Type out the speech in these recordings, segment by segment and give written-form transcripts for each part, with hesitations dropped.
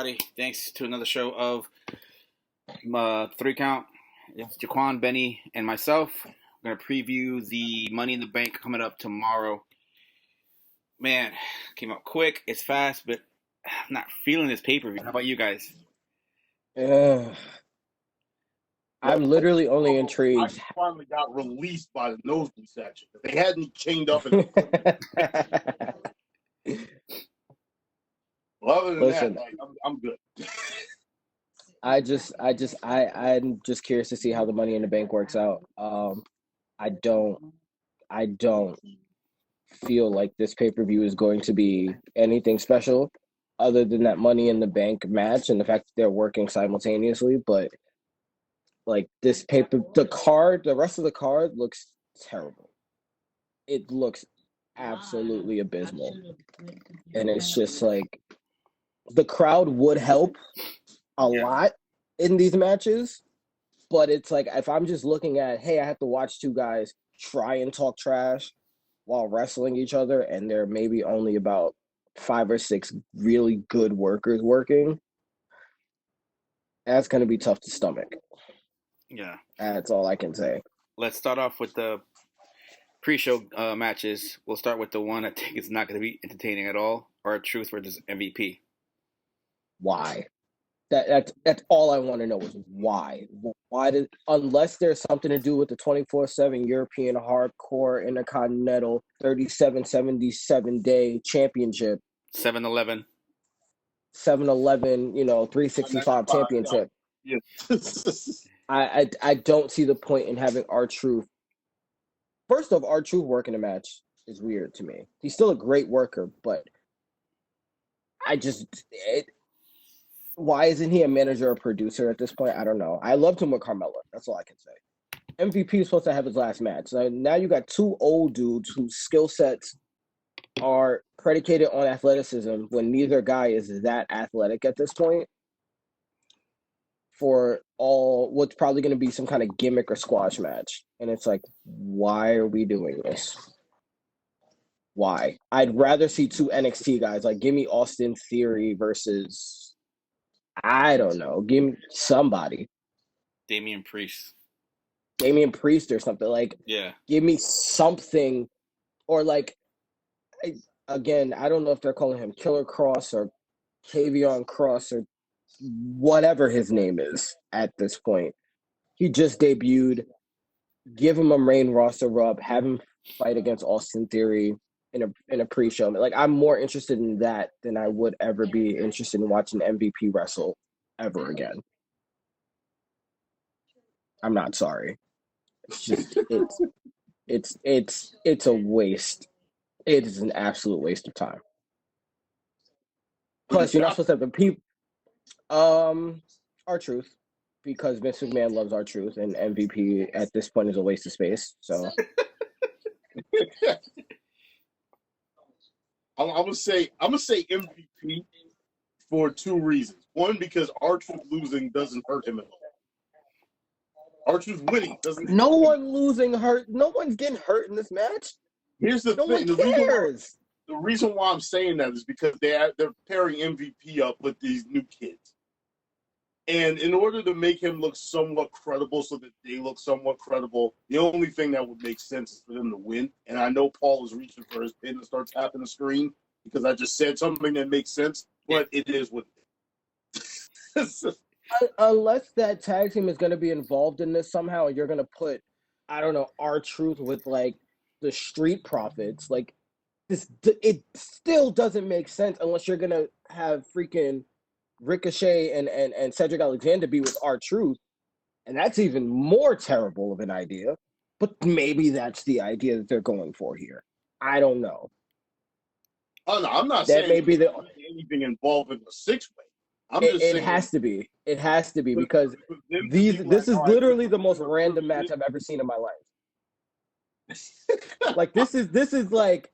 everybody. Thanks to another show of Three Count. It's Jaquan, Benny, and myself. We're going to preview the Money in the Bank coming up tomorrow. Man, came out quick. It's fast, but I'm not feeling this pay-per-view. How about you guys? I'm literally only I intrigued. finally got released by the nosebleed section. They had me chained up. Well, other than Listen, that, like, I'm good. I'm just curious to see how the Money in the Bank works out. I don't feel like this pay-per-view is going to be anything special other than that Money in the Bank match and the fact that they're working simultaneously. But like the rest of the card looks terrible. It looks absolutely abysmal. And it's just like the crowd would help a lot in these matches, but it's like if I'm just looking at, hey, I have to watch two guys try and talk trash while wrestling each other, and there may be only about 5 or 6 really good workers working, that's going to be tough to stomach. Yeah. That's all I can say. Let's start off with the pre-show matches. We'll start with the one I think is not going to be entertaining at all. R-Truth versus MVP. Why? That's all I want to know is why. Unless there's something to do with the 24/7 European Hardcore Intercontinental 37-77 day championship. 7-11. 7-11, 365 championship. Yeah. I don't see the point in having R-Truth. First off, R-Truth working a match is weird to me. He's still a great worker, but why isn't he a manager or producer at this point? I don't know. I loved him with Carmella. That's all I can say. MVP is supposed to have his last match. Now you got two old dudes whose skill sets are predicated on athleticism when neither guy is that athletic at this point for what's probably going to be some kind of gimmick or squash match. And it's like, why are we doing this? Why? I'd rather see two NXT guys. Like, give me Austin Theory versus, I don't know, give me somebody. Damian Priest or something. Like, yeah. Give me something. Or like, again, I don't know if they're calling him Killer Cross or Kavion Cross or whatever his name is at this point. He just debuted. Give him a main roster rub. Have him fight against Austin Theory in a pre-show. Like, I'm more interested in that than I would ever be interested in watching MVP wrestle ever again. I'm not sorry. It's just it's a waste. It is an absolute waste of time. Plus, you're not supposed to have people. R-Truth, because Vince McMahon loves R-Truth, and MVP at this point is a waste of space. So, I'm gonna say MVP for 2 reasons. One, because R-Truth losing doesn't hurt him at all. R-Truth winning doesn't. No one losing hurt. No one's getting hurt in this match. Here's the thing. No one cares. The reason why I'm saying that is because they're pairing MVP up with these new kids. And in order to make him look somewhat credible so that they look somewhat credible, the only thing that would make sense is for them to win. And I know Paul is reaching for his pin to start tapping the screen because I just said something that makes sense, but it is what it is. Unless that tag team is going to be involved in this somehow, and you're going to put, I don't know, R-Truth with, like, the Street Profits, like, it still doesn't make sense unless you're going to have freaking Ricochet and Cedric Alexander be with R-Truth, and that's even more terrible of an idea. But maybe that's the idea that they're going for here. I don't know. Oh no, I'm not that saying may be anything involved in the 6-way. It has to be. It has to be because this is literally the most random match I've ever seen in my life. Like this is like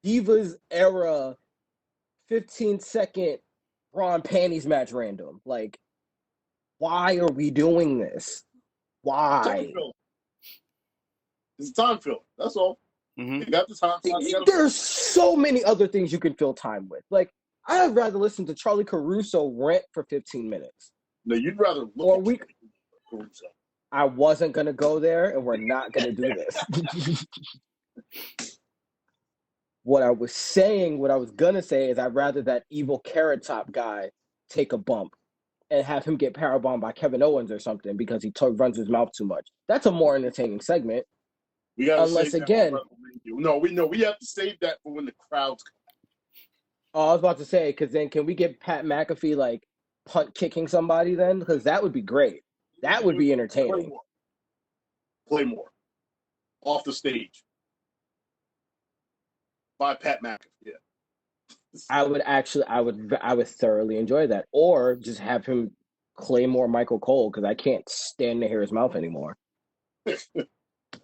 Divas era 15-second bra and panties match random. Like, why are we doing this? Why? It's time filler. That's all. Mm-hmm. You got the time. There's so many other things you can fill time with. Like, I'd rather listen to Charlie Caruso rant for 15 minutes. No, you'd rather look Or at we. Caruso. I wasn't gonna go there, and we're not gonna do this. What I was gonna say is I'd rather that evil Carrot Top guy take a bump and have him get powerbombed by Kevin Owens or something because he runs his mouth too much. That's a more entertaining segment. We gotta Unless save again, that for WrestleMania. We have to save that for when the crowds come. I was about to say, because then can we get Pat McAfee like punt kicking somebody then? Because that would be great. That would be entertaining. Play more. Off the stage. By Pat McAfee. Yeah. I would thoroughly enjoy that. Or just have him Claymore Michael Cole, because I can't stand to hear his mouth anymore.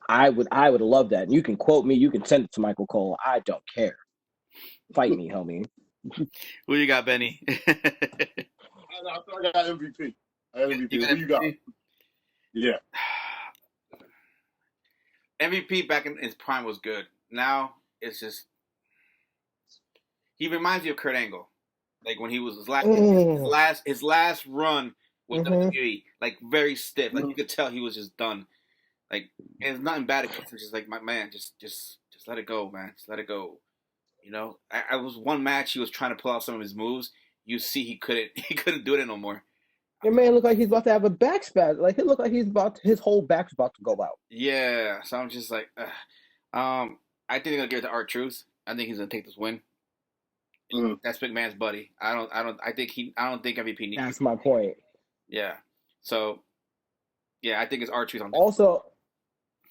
I would love that. And you can quote me, you can send it to Michael Cole. I don't care. Fight me, homie. Who you got, Benny? I got MVP. Who you got? Yeah. MVP back in his prime was good. Now it's just he reminds me of Kurt Angle, like when he was his last run with WWE, like very stiff. Like you could tell he was just done. Like and it's nothing bad against him. Just like my man, just let it go, man. Just let it go. You know, I was one match he was trying to pull out some of his moves. You see, he couldn't do it no more. Your man looked like he's about to have a back spasm. Like it looked like his whole back's about to go out. Yeah, so I'm just like, I think they're gonna give it to R-Truth. I think he's gonna take this win. That's McMahon's buddy. I don't think MVP needs. That's my point. Yeah. So, yeah, I think it's R-Truth on. Also,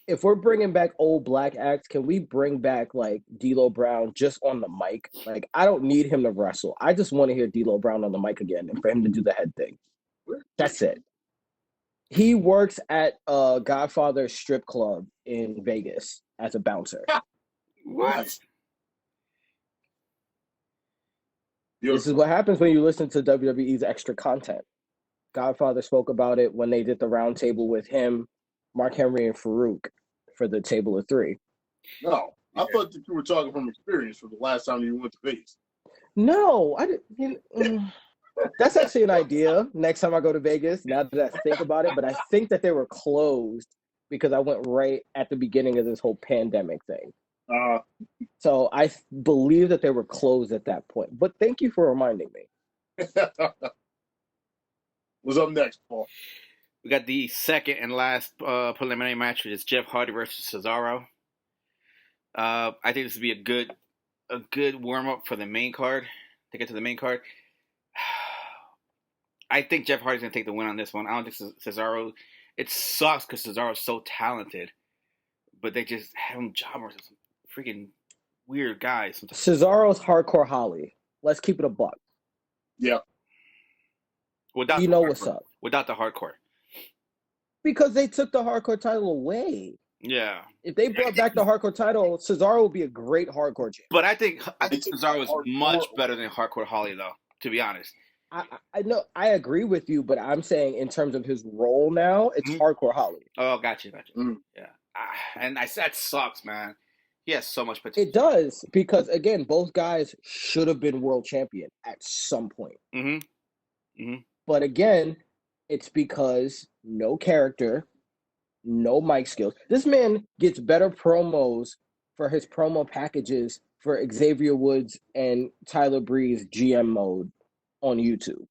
if we're bringing back old black acts, can we bring back like D'Lo Brown just on the mic? Like I don't need him to wrestle. I just want to hear D'Lo Brown on the mic again and for him to do the head thing. That's it. He works at Godfather strip club in Vegas as a bouncer. What? This is what happens when you listen to WWE's extra content. Godfather spoke about it when they did the round table with him, Mark Henry, and Farouk for the table of three. No, I thought that you were talking from experience from the last time you went to Vegas. No, I didn't. That's actually an idea. Next time I go to Vegas, now that I think about it, but I think that they were closed because I went right at the beginning of this whole pandemic thing. So I believe that they were closed at that point. But thank you for reminding me. What's up next, Paul? We got the second and last preliminary match, which is Jeff Hardy versus Cesaro. I think this would be a good warm up for the main card to get to the main card. I think Jeff Hardy's gonna take the win on this one. I don't think Cesaro. It sucks because Cesaro's so talented, but they just have him jobbers as some freaking weird guys. Sometimes. Cesaro's hardcore Holly. Let's keep it a buck. Yeah. You know what's up. Without the hardcore. Because they took the hardcore title away. Yeah. If they brought back the hardcore title, Cesaro would be a great hardcore champ. But I think Cesaro is much better than hardcore Holly, though. To be honest. I know I agree with you, but I'm saying in terms of his role now, it's hardcore Holly. Oh, gotcha. Yeah, and that sucks, man. He has so much potential. It does because again, both guys should have been world champion at some point. But again, it's because no character, no mic skills. This man gets better promos for his promo packages for Xavier Woods and Tyler Breeze GM mode on YouTube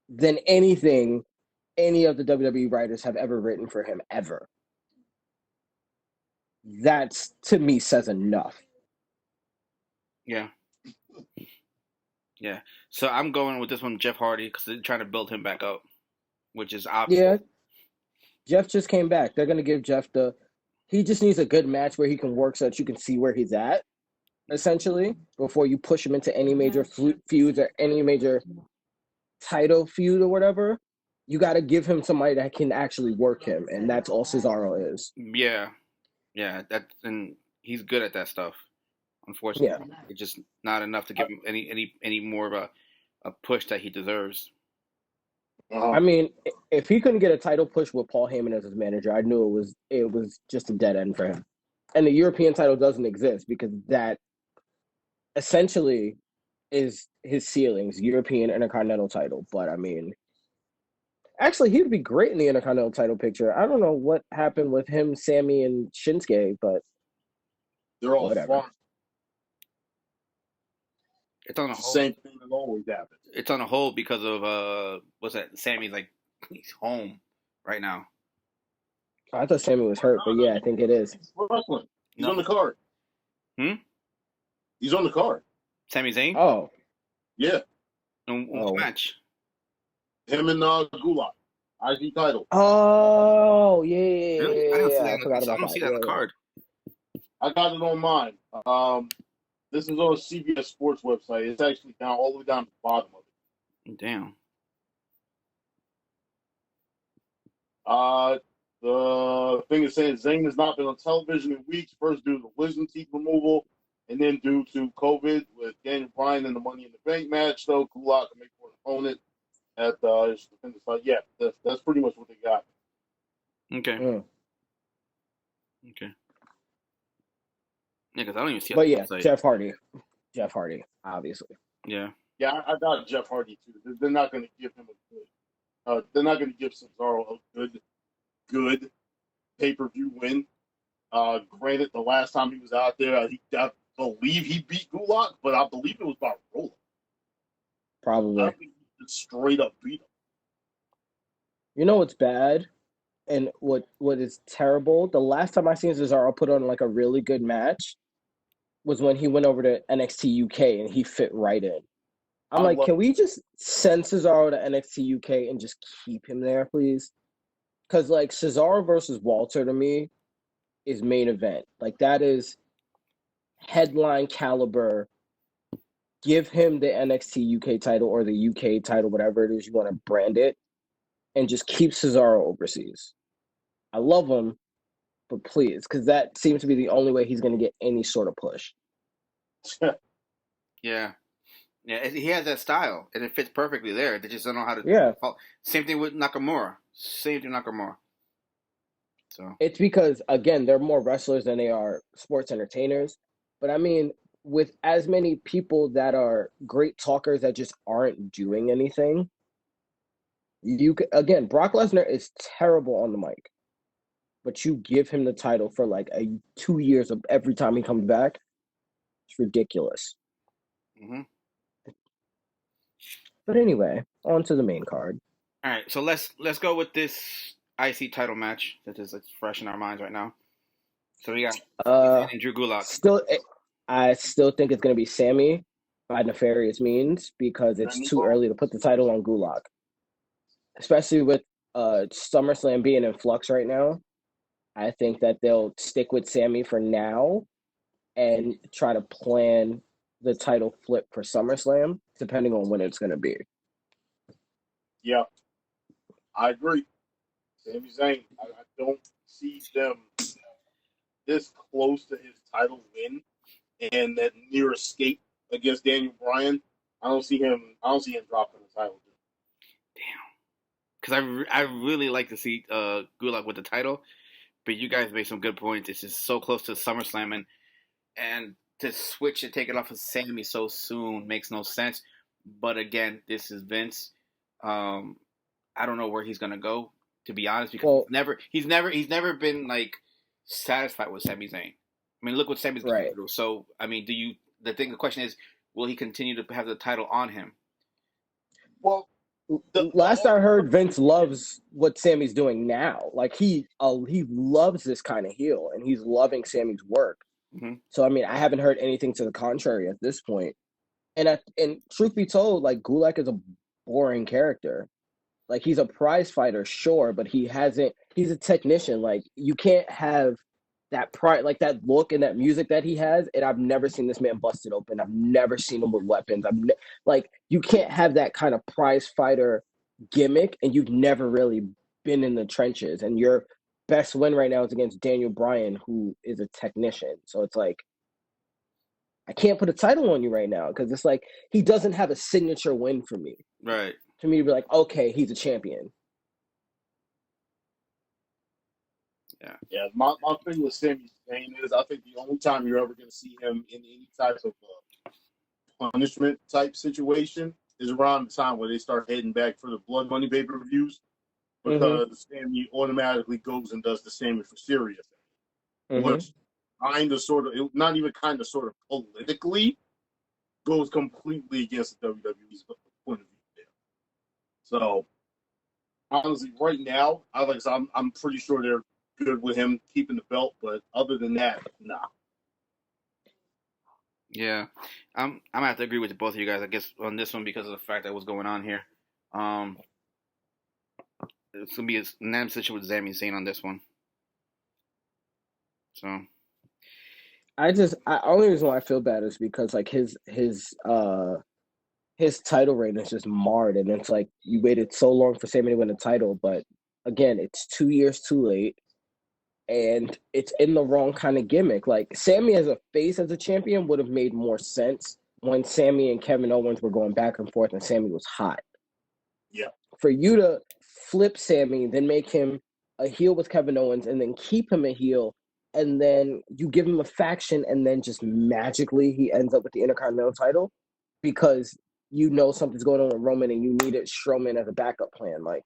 than anything any of the WWE writers have ever written for him ever. That's, to me, says enough. Yeah. Yeah. So I'm going with this one, Jeff Hardy, because they're trying to build him back up, which is obvious. Yeah. Jeff just came back. They're going to give Jeff he just needs a good match where he can work so that you can see where he's at, essentially, before you push him into any major feuds or any major title feud or whatever. You got to give him somebody that can actually work him, and that's all Cesaro is. Yeah. Yeah, and he's good at that stuff. Unfortunately, it's just not enough to give him any more of a push that he deserves. I mean, if he couldn't get a title push with Paul Heyman as his manager, I knew it was just a dead end for him. And the European title doesn't exist because that essentially is his ceilings, European Intercontinental title. But I mean, actually, he would be great in the Intercontinental title picture. I don't know what happened with him, Sammy, and Shinsuke, but They're all whatever. farm. It's on a It's the hold. same thing that always happens. It's on a hold because of what's that? Sammy's like he's home right now. I thought Sammy was hurt, but yeah, I think it is. He's wrestling. He's No. on the card. He's on the card. Sami Zayn. Oh, Yeah. In Oh. what match? Him and Gulak. IC title. oh, yeah, Really? I don't see that. I forgot I about don't that. see that on the Yeah, card. I got it on mine. This is on a CBS Sports website. It's actually down all the way down to the bottom of it. Damn. The thing is saying Zayn has not been on television in weeks, first due to wisdom teeth removal, and then due to COVID with Daniel Bryan in the Money in the Bank match, though Gulak can make for an opponent at his finish line. Yeah, that's pretty much what they got. Okay. Mm. Okay. Yeah, because I don't even see. it But on the yeah, website. Jeff Hardy, obviously. Yeah. Yeah, I got Jeff Hardy too. They're not going to give him a good. They're not going to give Cesaro a good pay-per-view win. Granted, the last time he was out there, I believe he beat Gulak, but I believe it was by roll. I Probably. don't think he just straight up beat him. You know what's bad, and what is terrible? The last time I seen Cesaro put on like a really good match was when he went over to NXT UK and he fit right in. I'm like, can we just send Cesaro to NXT UK and just keep him there, please? Because like Cesaro versus Walter to me is main event. Like that is headline caliber. Give him the NXT UK title or the UK title, whatever it is you want to brand it, and just keep Cesaro overseas. I love him, but please, because that seems to be the only way he's going to get any sort of push. Yeah. Yeah, he has that style, and it fits perfectly there. They just don't know how to. Yeah. Same thing with Nakamura. So It's because, again, they're more wrestlers than they are sports entertainers. But I mean, with as many people that are great talkers that just aren't doing anything, again, Brock Lesnar is terrible on the mic. But you give him the title for like 2 years of every time he comes back, it's ridiculous. Mm-hmm. But anyway, on to the main card. All right, so let's go with this IC title match that is fresh in our minds right now. So we got and Drew Gulak. I still think it's going to be Sammy by nefarious means because it's too early to put the title on Gulak, especially with SummerSlam being in flux right now. I think that they'll stick with Sammy for now and try to plan the title flip for SummerSlam, depending on when it's going to be. Yeah, I agree. Sami Zayn, I don't see them this close to his title win and that near escape against Daniel Bryan. I don't see him dropping the title. Damn. Because I really like to see Gulak with the title, but you guys made some good points. It's just so close to SummerSlam, and to switch and take it off of Sammy so soon makes no sense. But again, this is Vince. I don't know where he's gonna go, to be honest, because he's never been like satisfied with Sami Zayn. I mean, look what Sami's going through. So I mean, the question is, will he continue to have the title on him? Well, last I heard, Vince loves what Sammy's doing now. Like he loves this kind of heel, and he's loving Sammy's work. Mm-hmm. So I mean, I haven't heard anything to the contrary at this point. And truth be told, like Gulak is a boring character. Like he's a prize fighter, sure, but he's a technician. Like you can't have that pride, like that look and that music that he has. And I've never seen this man busted open. I've never seen him with weapons. Like you can't have that kind of prize fighter gimmick, and you've never really been in the trenches. And your best win right now is against Daniel Bryan, who is a technician. So it's like, I can't put a title on you right now because it's like he doesn't have a signature win for me. Right. For me to be like, okay, he's a champion. Yeah. My thing with Sami Zayn is I think the only time you're ever going to see him in any type of punishment type situation is around the time where they start heading back for the Blood Money pay-per-views because Sammy automatically goes and does the same for Sirius, which kind of, sort of, not even kind of, sort of politically goes completely against the WWE's point of view there. So, honestly, right now, I'm pretty sure they're good with him keeping the belt, but other than that, nah. Yeah, I'm gonna have to agree with both of you guys, I guess, on this one because of the fact that what's going on here. It's gonna be a unanimous decision with Sami Zayn on this one. So only reason why I feel bad is because like his title reign is just marred, and it's like you waited so long for Sami to win the title, but again, it's 2 years too late, and it's in the wrong kind of gimmick. Like Sami as a face as a champion would have made more sense when Sami and Kevin Owens were going back and forth, and Sami was hot. Yeah. For you to flip Sami, then make him a heel with Kevin Owens, and then keep him a heel, and then you give him a faction, and then just magically he ends up with the Intercontinental title because you know something's going on with Roman and you needed Strowman as a backup plan. Like,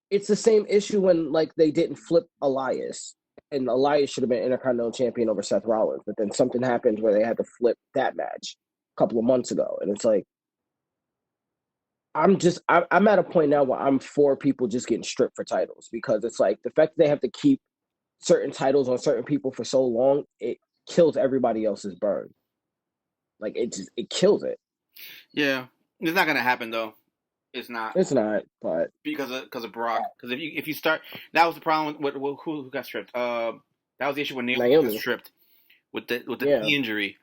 it's the same issue when like they didn't flip Elias, and Elias should have been Intercontinental champion over Seth Rollins, but then something happened where they had to flip that match a couple of months ago, and it's like I'm at a point now where I'm for people just getting stripped for titles because it's like the fact that they have to keep certain titles on certain people for so long, it kills everybody else's burn. Like it kills it. yeah, it's not gonna happen though. It's not. It's not, but because of Brock. Because if you start, that was the problem with who got stripped. That was the issue when Naomi got stripped with the knee injury.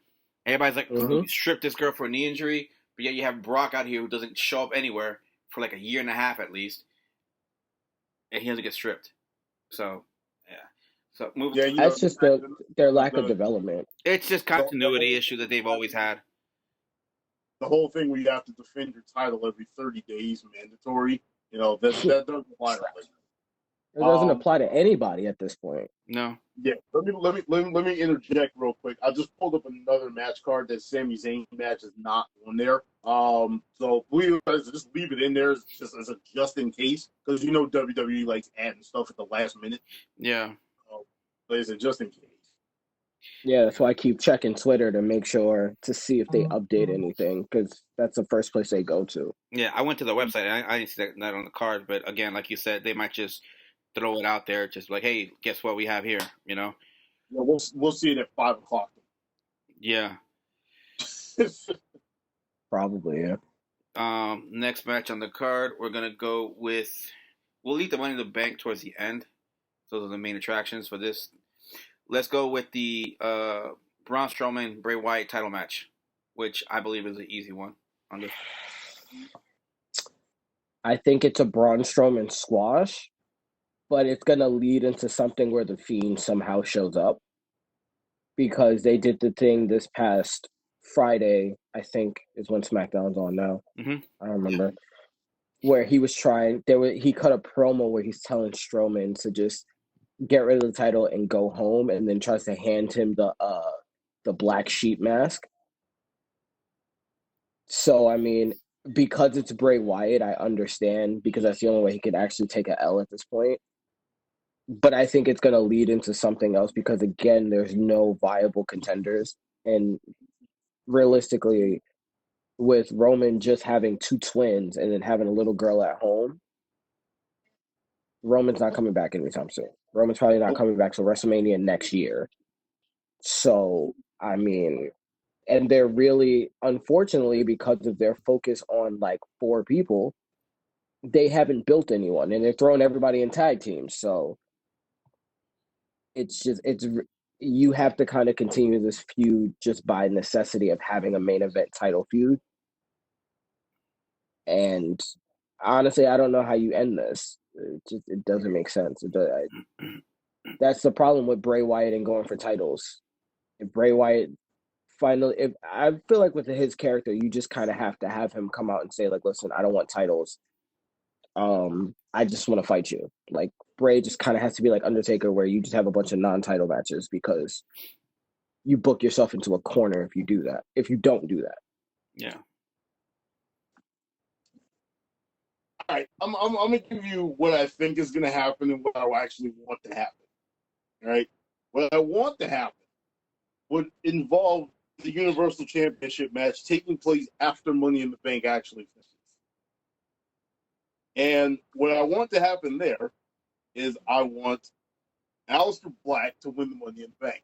Everybody's like, you stripped this girl for a knee injury, but yet you have Brock out here who doesn't show up anywhere for like a year and a half at least, and he doesn't get stripped. So yeah. So that's just their lack of development. It's just continuity issue that they've always had. The whole thing where you have to defend your title every 30 days, mandatory. You know that doesn't apply. It doesn't apply to anybody at this point. No. Yeah. Let me interject real quick. I just pulled up another match card that Sami Zayn match is not on there. So we just leave it in there just as a just in case because you know WWE likes adding stuff at the last minute. Yeah. But it's a just in case. Yeah, that's why I keep checking Twitter to make sure to see if they update anything because that's the first place they go to. Yeah, I went to the website. I didn't see that on the card, but again, like you said, they might just throw it out there, just like, hey, guess what we have here, you know? Yeah, we'll see it at 5:00. Yeah. Probably, yeah. Next match on the card, we're gonna go with. We'll leave the Money in the Bank towards the end. Those are the main attractions for this. Let's go with the Braun Strowman Bray Wyatt title match, which I believe is an easy one on this. I think it's a Braun Strowman squash, but it's gonna lead into something where the Fiend somehow shows up because they did the thing this past Friday. I think is when SmackDown's on now. Mm-hmm. I don't remember where he was trying. He cut a promo where he's telling Strowman to just get rid of the title and go home, and then tries to hand him the black sheep mask. So I mean, because it's Bray Wyatt, I understand because that's the only way he could actually take a L at this point. But I think it's going to lead into something else because again, there's no viable contenders, and realistically, with Roman just having two twins and then having a little girl at home, Roman's not coming back anytime soon. Roman's probably not coming back till WrestleMania next year. So, I mean, and they're really, unfortunately, because of their focus on like 4 people, they haven't built anyone and they're throwing everybody in tag teams. So you have to kind of continue this feud just by necessity of having a main event title feud. And honestly, I don't know how you end this. It doesn't make sense. That's the problem with Bray Wyatt and going for titles. If Bray Wyatt I feel like with his character, you just kind of have to have him come out and say, like, listen, I don't want titles. I just want to fight you. Like, Bray just kind of has to be like Undertaker, where you just have a bunch of non-title matches because you book yourself into a corner if you do that. If you don't do that. Yeah. All right, I'm gonna give you what I think is gonna happen and what I actually want to happen. All right, what I want to happen would involve the Universal Championship match taking place after Money in the Bank actually finishes. And what I want to happen there is I want Aleister Black to win the Money in the Bank.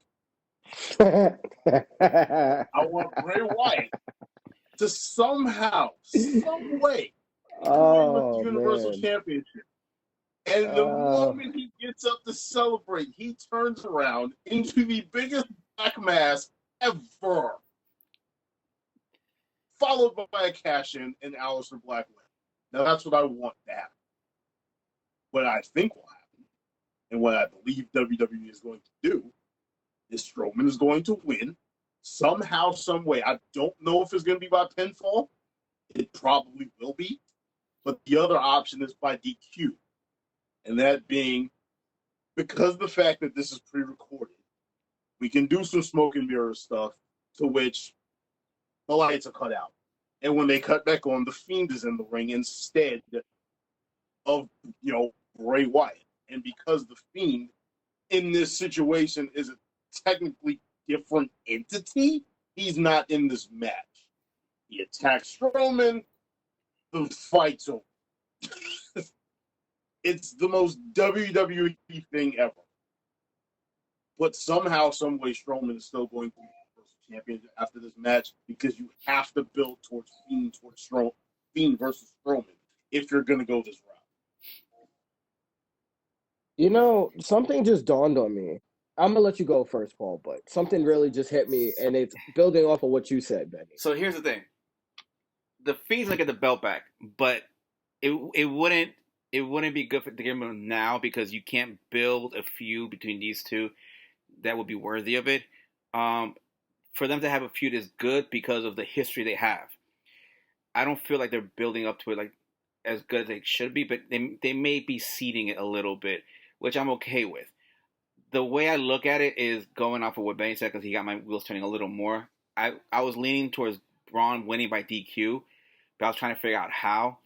I want Bray Wyatt to somehow, some way, win with the Universal Championship. And the moment he gets up to celebrate, he turns around into the biggest black mass ever. Followed by a cash-in and Aleister Black win. Now that's what I want to happen. What I think will happen, and what I believe WWE is going to do, is Strowman is going to win somehow, some way. I don't know if it's going to be by pinfall. It probably will be. But the other option is by DQ. And that being, because of the fact that this is pre-recorded, we can do some smoke and mirror stuff to which the lights are cut out. And when they cut back on, the Fiend is in the ring instead of, Bray Wyatt. And because the Fiend in this situation is a technically different entity, he's not in this match. He attacks Strowman, the fight's over. It's the most WWE thing ever. But somehow, some way, Strowman is still going to be the Universal Champion after this match because you have to build towards Fiend versus Strowman if you're going to go this route. Something just dawned on me. I'm going to let you go first, Paul, but something really just hit me, and it's building off of what you said, Benny. So here's the thing. The Fiend's going to get the belt back, but it wouldn't be good to give him now because you can't build a feud between these two that would be worthy of it. For them to have a feud is good because of the history they have. I don't feel like they're building up to it like as good as they should be, but they may be seeding it a little bit, which I'm okay with. The way I look at it is going off of what Benny said because he got my wheels turning a little more. I was leaning towards Braun winning by DQ, but I was trying to figure out how.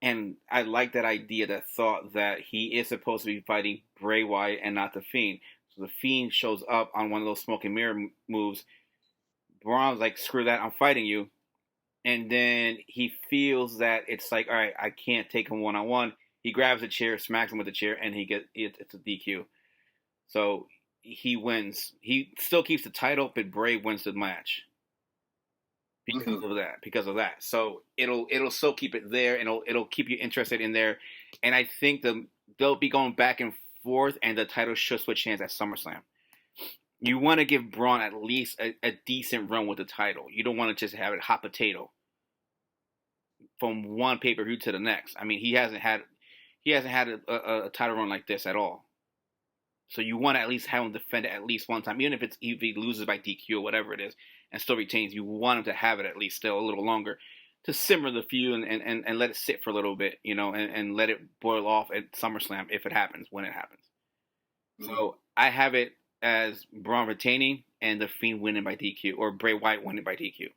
And I like that idea, that thought that he is supposed to be fighting Bray Wyatt and not the Fiend. So the Fiend shows up on one of those smoke and mirror moves. Braun's like, screw that, I'm fighting you. And then he feels that it's like, all right, I can't take him one-on-one. He grabs a chair, smacks him with the chair, and it's a DQ. So he wins. He still keeps the title, but Bray wins the match. Because of that. So it'll still keep it there, and it'll keep you interested in there. And I think they'll be going back and forth, and the title should switch hands at SummerSlam. You want to give Braun at least a decent run with the title. You don't want to just have it hot potato from one pay-per-view to the next. I mean, he hasn't had a title run like this at all. So you want to at least have him defend it at least one time, even if he loses by DQ or whatever it is, and still retains. You want him to have it at least still a little longer to simmer the feud and let it sit for a little bit, and let it boil off at SummerSlam if it happens, when it happens. Mm-hmm. So I have it as Braun retaining and the Fiend winning by DQ, or Bray Wyatt winning by DQ.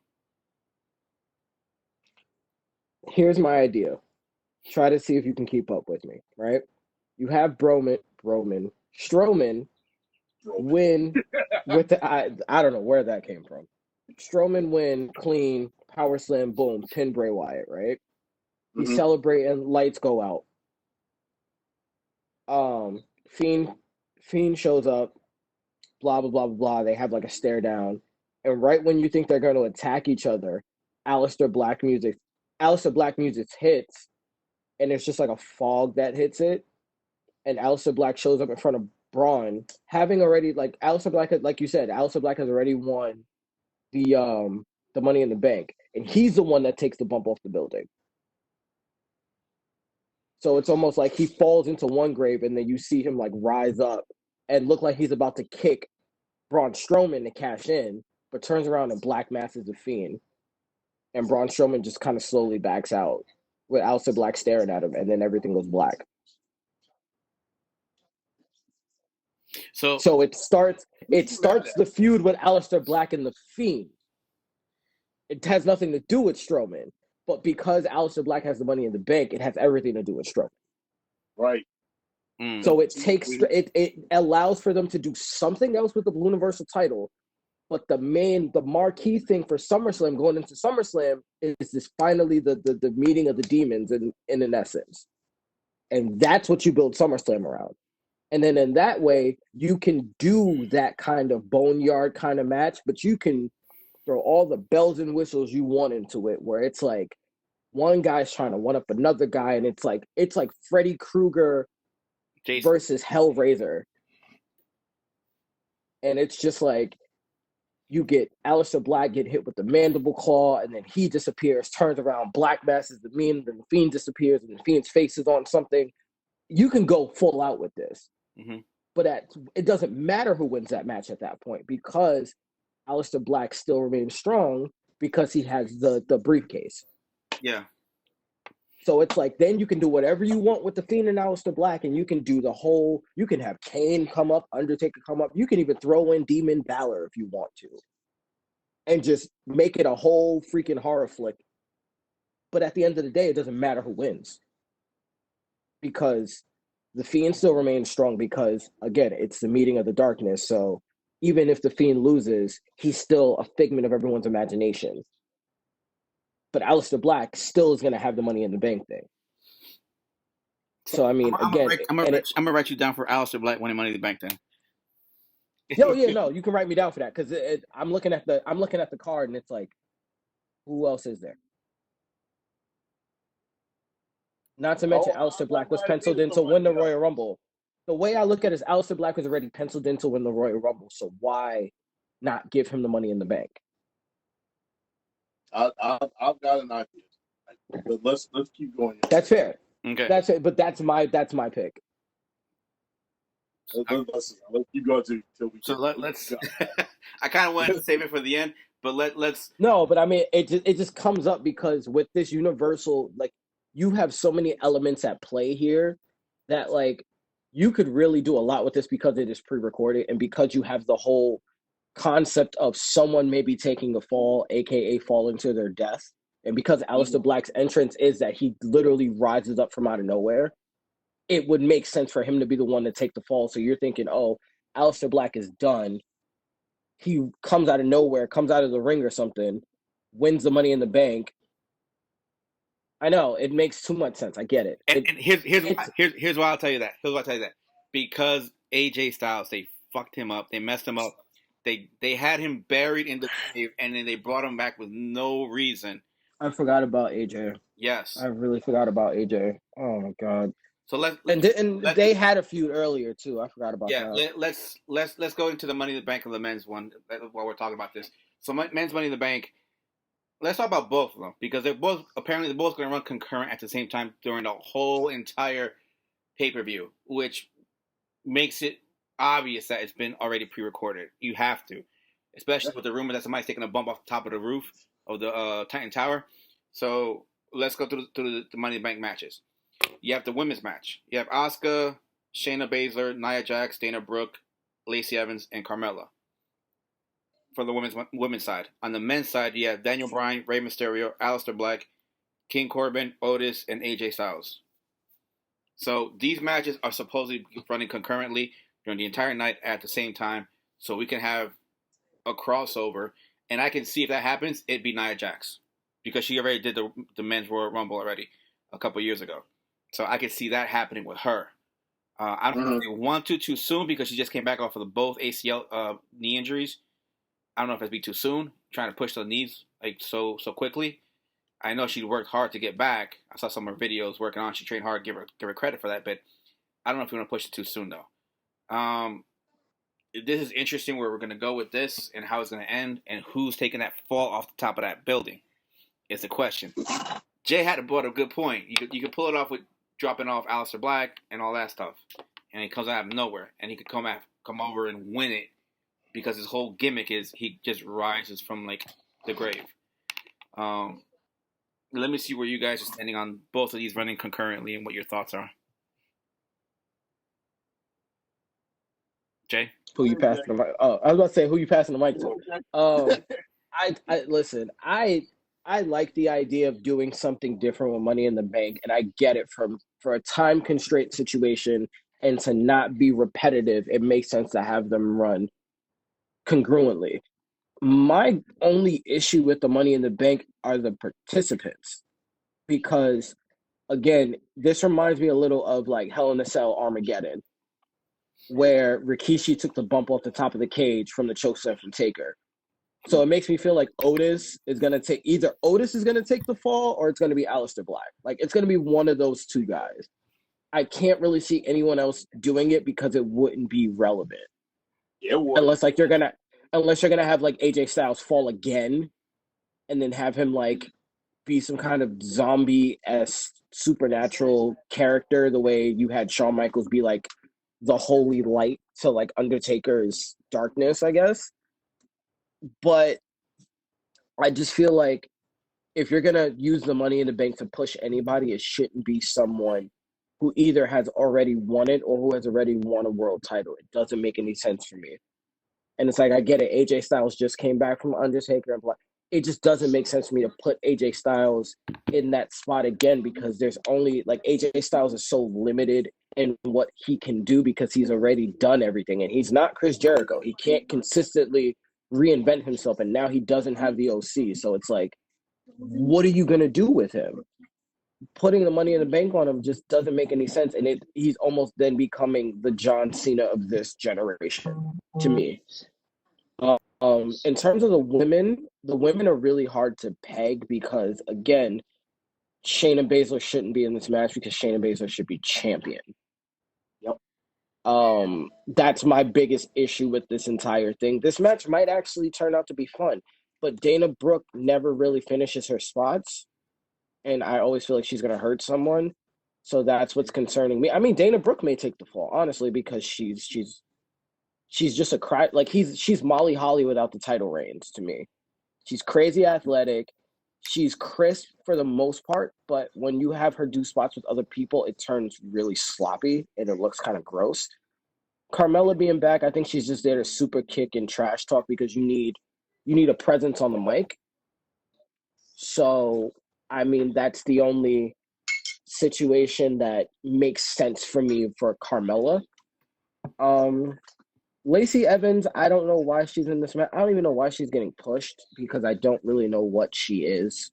Here's my idea. Try to see if you can keep up with me, right? You have Strowman win with the I don't know where that came from. Strowman win clean, power slam, boom, pin Bray Wyatt, right? You celebrate and lights go out. Fiend shows up, blah blah blah blah blah. They have like a stare down, and right when you think they're going to attack each other, Aleister Black music hits, and it's just like a fog that hits it, and Aleister Black shows up in front of Braun, having already, like, Aleister Black, like you said, Aleister Black has already won the Money in the Bank, and he's the one that takes the bump off the building. So it's almost like he falls into one grave, and then you see him like rise up and look like he's about to kick Braun Strowman to cash in, but turns around and Black masses the Fiend, and Braun Strowman just kind of slowly backs out with Aleister Black staring at him, and then everything goes black. So it starts the feud with Aleister Black and the Fiend. It has nothing to do with Strowman, but because Aleister Black has the Money in the Bank, it has everything to do with Strowman. Right. So it allows for them to do something else with the Universal title, but the marquee thing for SummerSlam going into SummerSlam is this finally the meeting of the demons in an essence, and that's what you build SummerSlam around. And then in that way, you can do that kind of boneyard kind of match, but you can throw all the bells and whistles you want into it, where it's like one guy's trying to one up another guy, and it's like Freddy Krueger versus Hellraiser. And it's just like you get Aleister Black get hit with the mandible claw, and then he disappears, turns around, Black masses the Fiend, and the Fiend disappears, and the Fiend's face is on something. You can go full out with this. Mm-hmm. But it doesn't matter who wins that match at that point, because Aleister Black still remains strong because he has the briefcase. Yeah. So it's like, then you can do whatever you want with the Fiend and Aleister Black, and you can do you can have Kane come up, Undertaker come up. You can even throw in Demon Balor if you want to. And just make it a whole freaking horror flick. But at the end of the day, it doesn't matter who wins. Because the Fiend still remains strong because, again, it's the meeting of the darkness. So even if the Fiend loses, he's still a figment of everyone's imagination. But Aleister Black still is going to have the Money in the Bank thing. So, I mean, I'm gonna write you down for Aleister Black winning Money in the Bank then. No, you can write me down for that, because I'm looking at the card, and it's like, who else is there? Not to mention, Aleister Black was penciled in to win the Royal Rumble. The way I look at it is Aleister Black was already penciled in to win the Royal Rumble, so why not give him the Money in the Bank? I've got an idea, but let's keep going. That's fair. Okay. That's it. But that's my pick. Let's keep going till we. So let's. I kind of wanted to save it for the end, but let's. No, but I mean, it just comes up because with this Universal, like, you have so many elements at play here that, like, you could really do a lot with this because it is pre-recorded, and because you have the whole concept of someone maybe taking a fall, aka falling to their death, and because Aleister Black's entrance is that he literally rises up from out of nowhere, it would make sense for him to be the one to take the fall. So you're thinking, oh, Aleister Black is done. He comes out of nowhere, comes out of the ring or something, wins the Money in the Bank. I know, it makes too much sense. I get it. And here's why I'll tell you that. Because AJ Styles, they fucked him up. They messed him up. They had him buried in the cave, and then they brought him back with no reason. I forgot about AJ. Yes, I really forgot about AJ. Oh my god. So they had a feud earlier too. I forgot about that. Yeah, let's go into the Money in the Bank of the men's one while we're talking about this. So men's Money in the Bank. Let's talk about both of them, because they're both going to run concurrent at the same time during the whole entire pay-per-view, which makes it obvious that it's been already pre-recorded. You have to, especially with the rumor that somebody's taking a bump off the top of the roof of the Titan Tower. So let's go through the Money in the Bank matches. You have the women's match. You have Asuka, Shayna Baszler, Nia Jax, Dana Brooke, Lacey Evans, and Carmella. For the women's side. On the men's side, you have Daniel Bryan, Rey Mysterio, Aleister Black, King Corbin, Otis, and AJ Styles. So these matches are supposedly running concurrently during the entire night at the same time, so we can have a crossover. And I can see if that happens, it'd be Nia Jax, because she already did the men's Royal Rumble already a couple years ago. So I could see that happening with her. I don't know if they want to too soon, because she just came back off of both ACL knee injuries. I don't know if it'd be too soon, trying to push the knees like so quickly. I know she worked hard to get back. I saw some of her videos working on. She trained hard. Give her credit for that. But I don't know if you want to push it too soon though. This is interesting where we're going to go with this and how it's going to end, and who's taking that fall off the top of that building is the question. Jay had brought a good point. You could pull it off with dropping off Aleister Black and all that stuff, and he comes out of nowhere, and he could come over and win it, because his whole gimmick is he just rises from like the grave. Let me see where you guys are standing on both of these running concurrently and what your thoughts are. Jay? Who you passing the mic? Oh, I was about to say who you passing the mic to. I listen. I like the idea of doing something different with Money in the Bank, and I get it for a time constraint situation and to not be repetitive. It makes sense to have them run congruently. My only issue with the Money in the Bank are the participants, because again, this reminds me a little of like Hell in a Cell Armageddon, where Rikishi took the bump off the top of the cage from the chokeslam from Taker. So it makes me feel like Otis is gonna take the fall, or it's gonna be Aleister Black. Like it's gonna be one of those two guys. I can't really see anyone else doing it because it wouldn't be relevant. Yeah, unless you're gonna have like AJ Styles fall again, and then have him like be some kind of zombie-esque supernatural character, the way you had Shawn Michaels be like the holy light to like Undertaker's darkness, I guess. But I just feel like if you're gonna use the Money in the Bank to push anybody, it shouldn't be someone who either has already won it or who has already won a world title. It doesn't make any sense for me. And it's like, I get it. AJ Styles just came back from Undertaker, and it just doesn't make sense for me to put AJ Styles in that spot again, because there's only like AJ Styles is so limited in what he can do because he's already done everything, and he's not Chris Jericho. He can't consistently reinvent himself, and now he doesn't have the OC. So it's like, what are you gonna do with him? Putting the Money in the Bank on him just doesn't make any sense, and he's almost then becoming the John Cena of this generation to me. In terms of the women are really hard to peg because, again, Shayna Baszler shouldn't be in this match because Shayna Baszler should be champion. Yep. That's my biggest issue with this entire thing. This match might actually turn out to be fun, but Dana Brooke never really finishes her spots, and I always feel like she's going to hurt someone. So that's what's concerning me. I mean, Dana Brooke may take the fall, honestly, because she's just a cry. Like she's Molly Holly without the title reigns to me. She's crazy athletic. She's crisp for the most part, but when you have her do spots with other people, it turns really sloppy and it looks kind of gross. Carmella being back, I think she's just there to super kick and trash talk because you need a presence on the mic. So, I mean, that's the only situation that makes sense for me for Carmella. Lacey Evans, I don't know why she's in this match. I don't even know why she's getting pushed because I don't really know what she is.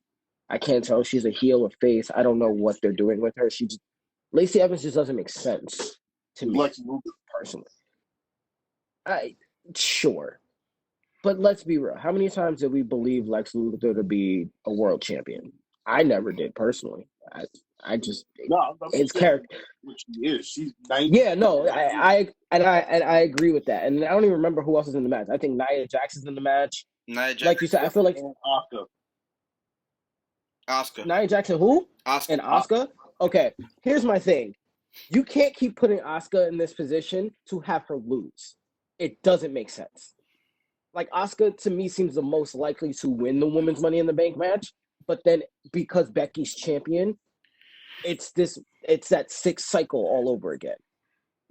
I can't tell if she's a heel or face. I don't know what they're doing with her. Lacey Evans just doesn't make sense to me personally. Sure. But let's be real. How many times did we believe Lex Luthor to be a world champion? I never did personally. His character. Which she is. She's 90. Yeah, no, I agree with that. And I don't even remember who else is in the match. I think Nia Jax's in the match. Nia Jax. Like you said, I feel like Asuka. Nia Jax and who? Asuka. And Asuka? Okay, here's my thing. You can't keep putting Asuka in this position to have her lose. It doesn't make sense. Like, Asuka, to me, seems the most likely to win the Women's Money in the Bank match. But then, because Becky's champion, it's that sixth cycle all over again.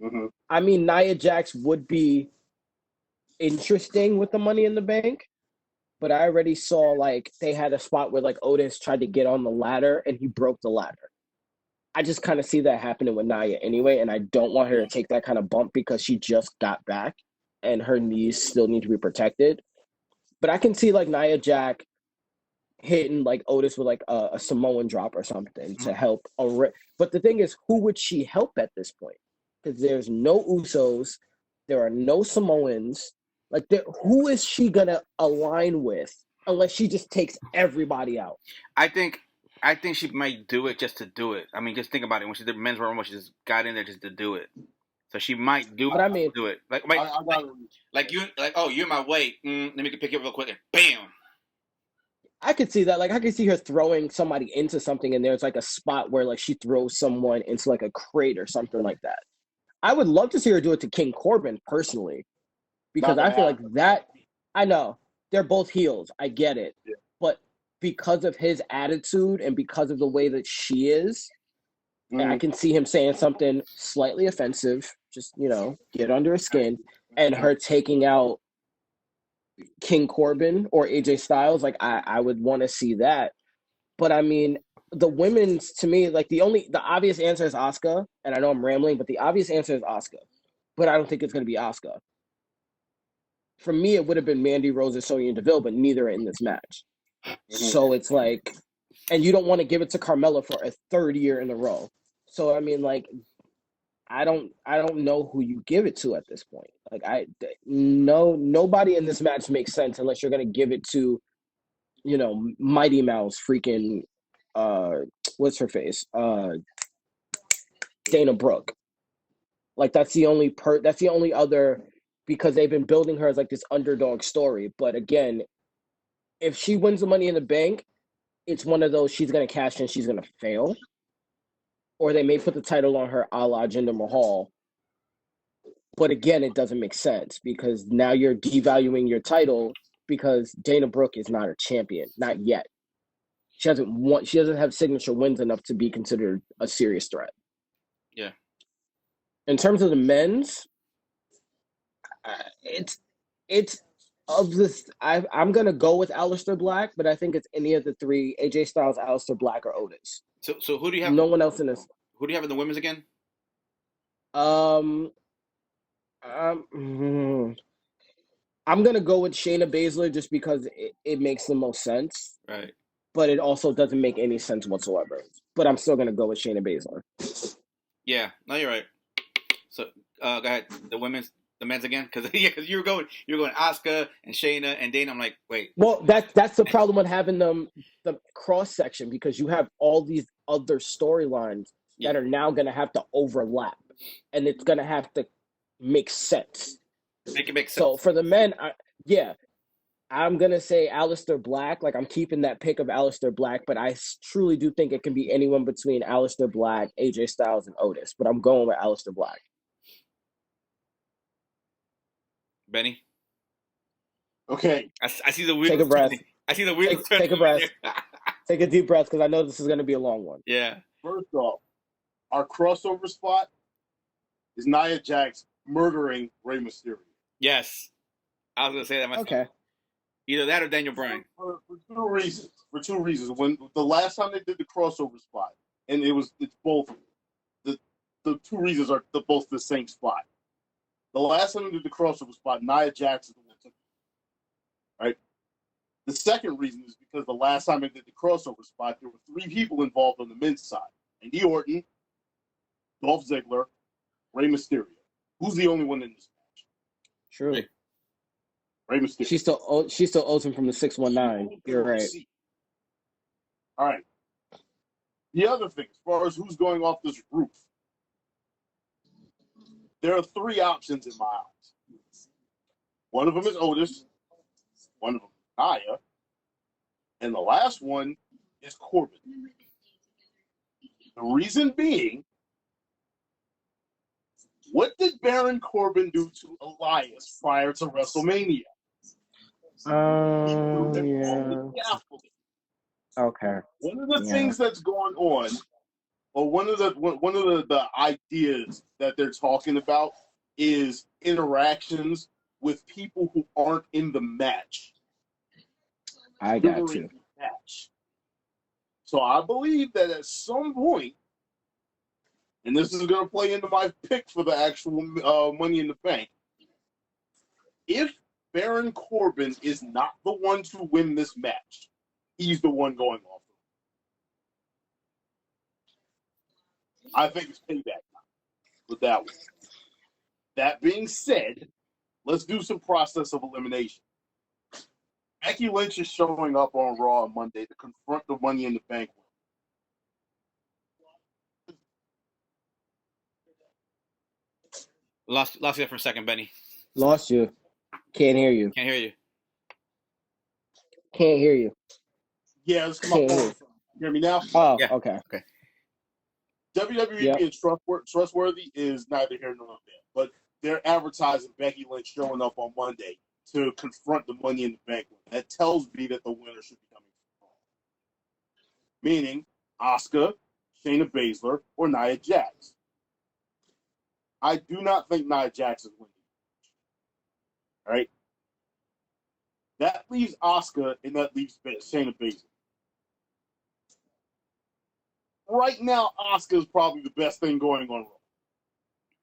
Mm-hmm. I mean, Nia Jax would be interesting with the Money in the Bank, but I already saw like they had a spot where like Otis tried to get on the ladder and he broke the ladder. I just kind of see that happening with Nia anyway, and I don't want her to take that kind of bump because she just got back and her knees still need to be protected. But I can see like Nia Jax hitting like Otis with like a Samoan drop or something to help. But the thing is, who would she help at this point? Because there's no Usos, there are no Samoans. Like, who is she gonna align with unless she just takes everybody out? I think she might do it just to do it. I mean, just think about it. When she did Men's Royal Rumble, she just got in there just to do it. So she might do it. But I mean, do it you're in my way. Let me pick you up real quick and bam. I could see that. Like, I could see her throwing somebody into something, and there's like a spot where like she throws someone into like a crate or something like that. I would love to see her do it to King Corbin personally, because I feel like that. I know they're both heels. I get it, but because of his attitude and because of the way that she is, I can see him saying something slightly offensive. Just get under her skin. and her taking out King Corbin or AJ Styles, like I would want to see that. But I mean, the women's to me, like the obvious answer is Asuka, and I know I'm rambling, but the obvious answer is Asuka. But I don't think it's going to be Asuka. For me, it would have been Mandy Rose or Sonya Deville, but neither are in this match. So it's like, and you don't want to give it to Carmella for a third year in a row. So I mean, like, I don't know who you give it to at this point. Like, nobody in this match makes sense unless you're going to give it to, Mighty Mouse, freaking, what's her face, Dana Brooke. Like that's the only other, because they've been building her as like this underdog story. But again, if she wins the Money in the Bank, it's one of those she's gonna cash in, she's gonna fail, or they may put the title on her, a la Jinder Mahal. But again, it doesn't make sense because now you're devaluing your title because Dana Brooke is not a champion, not yet. She doesn't have signature wins enough to be considered a serious threat. Yeah. In terms of the men's, it's of this. I'm gonna go with Aleister Black, but I think it's any of the three: AJ Styles, Aleister Black, or Otis. So who do you have? No one else in this. Who do you have in the women's again? I'm gonna go with Shayna Baszler just because it makes the most sense. Right. But it also doesn't make any sense whatsoever. But I'm still gonna go with Shayna Baszler. Yeah, no, you're right. So go ahead, the men's again, because you were going Asuka and Shayna and Dana. I'm like, wait. Well, that's the problem with having the cross section, because you have all these other storylines that are now gonna have to overlap, and it's gonna have to make sense. Make it make sense. So for the men, I'm gonna say Aleister Black. Like I'm keeping that pick of Aleister Black, but I truly do think it can be anyone between Aleister Black, AJ Styles, and Otis. But I'm going with Aleister Black. Benny. Okay. I see the wheels. Take a breath. I see the wheels. Take a breath. Take a deep breath, because I know this is going to be a long one. Yeah. First off, our crossover spot is Nia Jax murdering Rey Mysterio. Yes. I was going to say that myself. Okay. Either that or Daniel Bryan. For two reasons. When the last time they did the crossover spot, and it's both the two reasons are both the same spot. The last time they did the crossover spot, Nia Jax is the one took it. Right? The second reason is because the last time they did the crossover spot, there were three people involved on the men's side. Randy Orton, Dolph Ziggler, Rey Mysterio. Who's the only one in this match? True. Rey Mysterio. She still owes him from the 619. You're right. All right. The other thing, as far as who's going off this roof, there are three options in my eyes. One of them is Otis. One of them is Nia. And the last one is Corbin. The reason being, what did Baron Corbin do to Elias prior to WrestleMania? Yeah. Okay. One of the things that's going on, or one of the ideas that they're talking about, is interactions with people who aren't in the match. I got you. Match. So I believe that at some point, and this is going to play into my pick for the actual Money in the Bank, if Baron Corbin is not the one to win this match, he's the one going off. I think it's payback time with that one. That being said, let's do some process of elimination. Becky Lynch is showing up on Raw on Monday to confront the Money in the Bank. Lost you there for a second, Benny. Lost you. Can't hear you. Can't hear you. Can't hear you. Yeah, let's come up. You hear me now? Oh, yeah. Okay. WWE being trustworthy is neither here nor there, but they're advertising Becky Lynch showing up on Monday to confront the Money in the Bank. That tells me that the winner should be coming from Raw. Meaning Asuka, Shayna Baszler, or Nia Jax. I do not think Nia Jax is winning. All right. That leaves Asuka and that leaves Shayna Baszler. Right now, Asuka is probably the best thing going on Raw.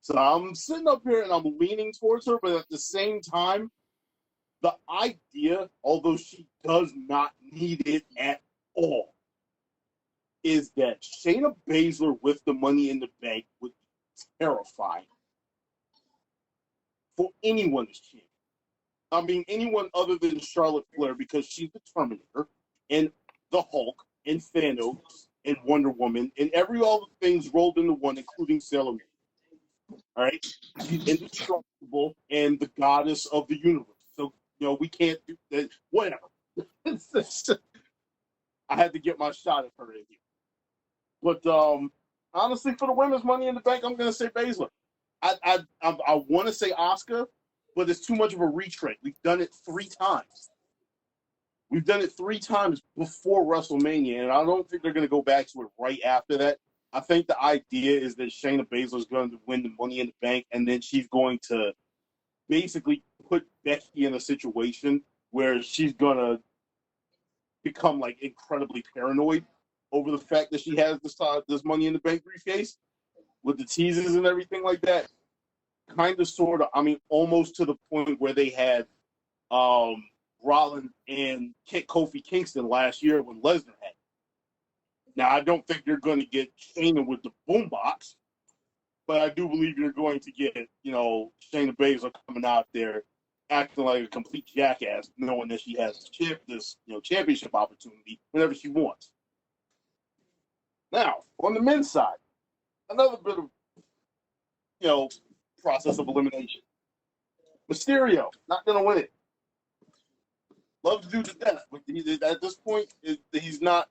So I'm sitting up here and I'm leaning towards her, but at the same time, the idea, although she does not need it at all, is that Shayna Baszler with the Money in the Bank would be terrifying for anyone as champion. I mean, anyone other than Charlotte Flair, because she's the Terminator and the Hulk and Thanos and Wonder Woman and all the things rolled into one, including Sailor Moon. All right, she's indestructible and the goddess of the universe. So we can't do that. Whatever. I had to get my shot at her in here. But honestly, for the women's Money in the Bank, I'm going to say Baszler. I want to say Asuka, but it's too much of a retread. We've done it 3 times. We've done it 3 times before WrestleMania, and I don't think they're going to go back to it right after that. I think the idea is that Shayna Baszler is going to win the Money in the Bank, and then she's going to basically put Becky in a situation where she's going to become like incredibly paranoid over the fact that she has this Money in the Bank briefcase with the teases and everything like that. Kind of, sort of. I mean, almost to the point where they had Rollins and Kofi Kingston last year when Lesnar had it. Now, I don't think you're going to get Shayna with the boombox, but I do believe you're going to get, Shayna Baszler coming out there acting like a complete jackass, knowing that she has this championship opportunity whenever she wants. Now, on the men's side, another bit of, process of elimination. Mysterio, not going to win it. Love to do to death, but at this point, he's not.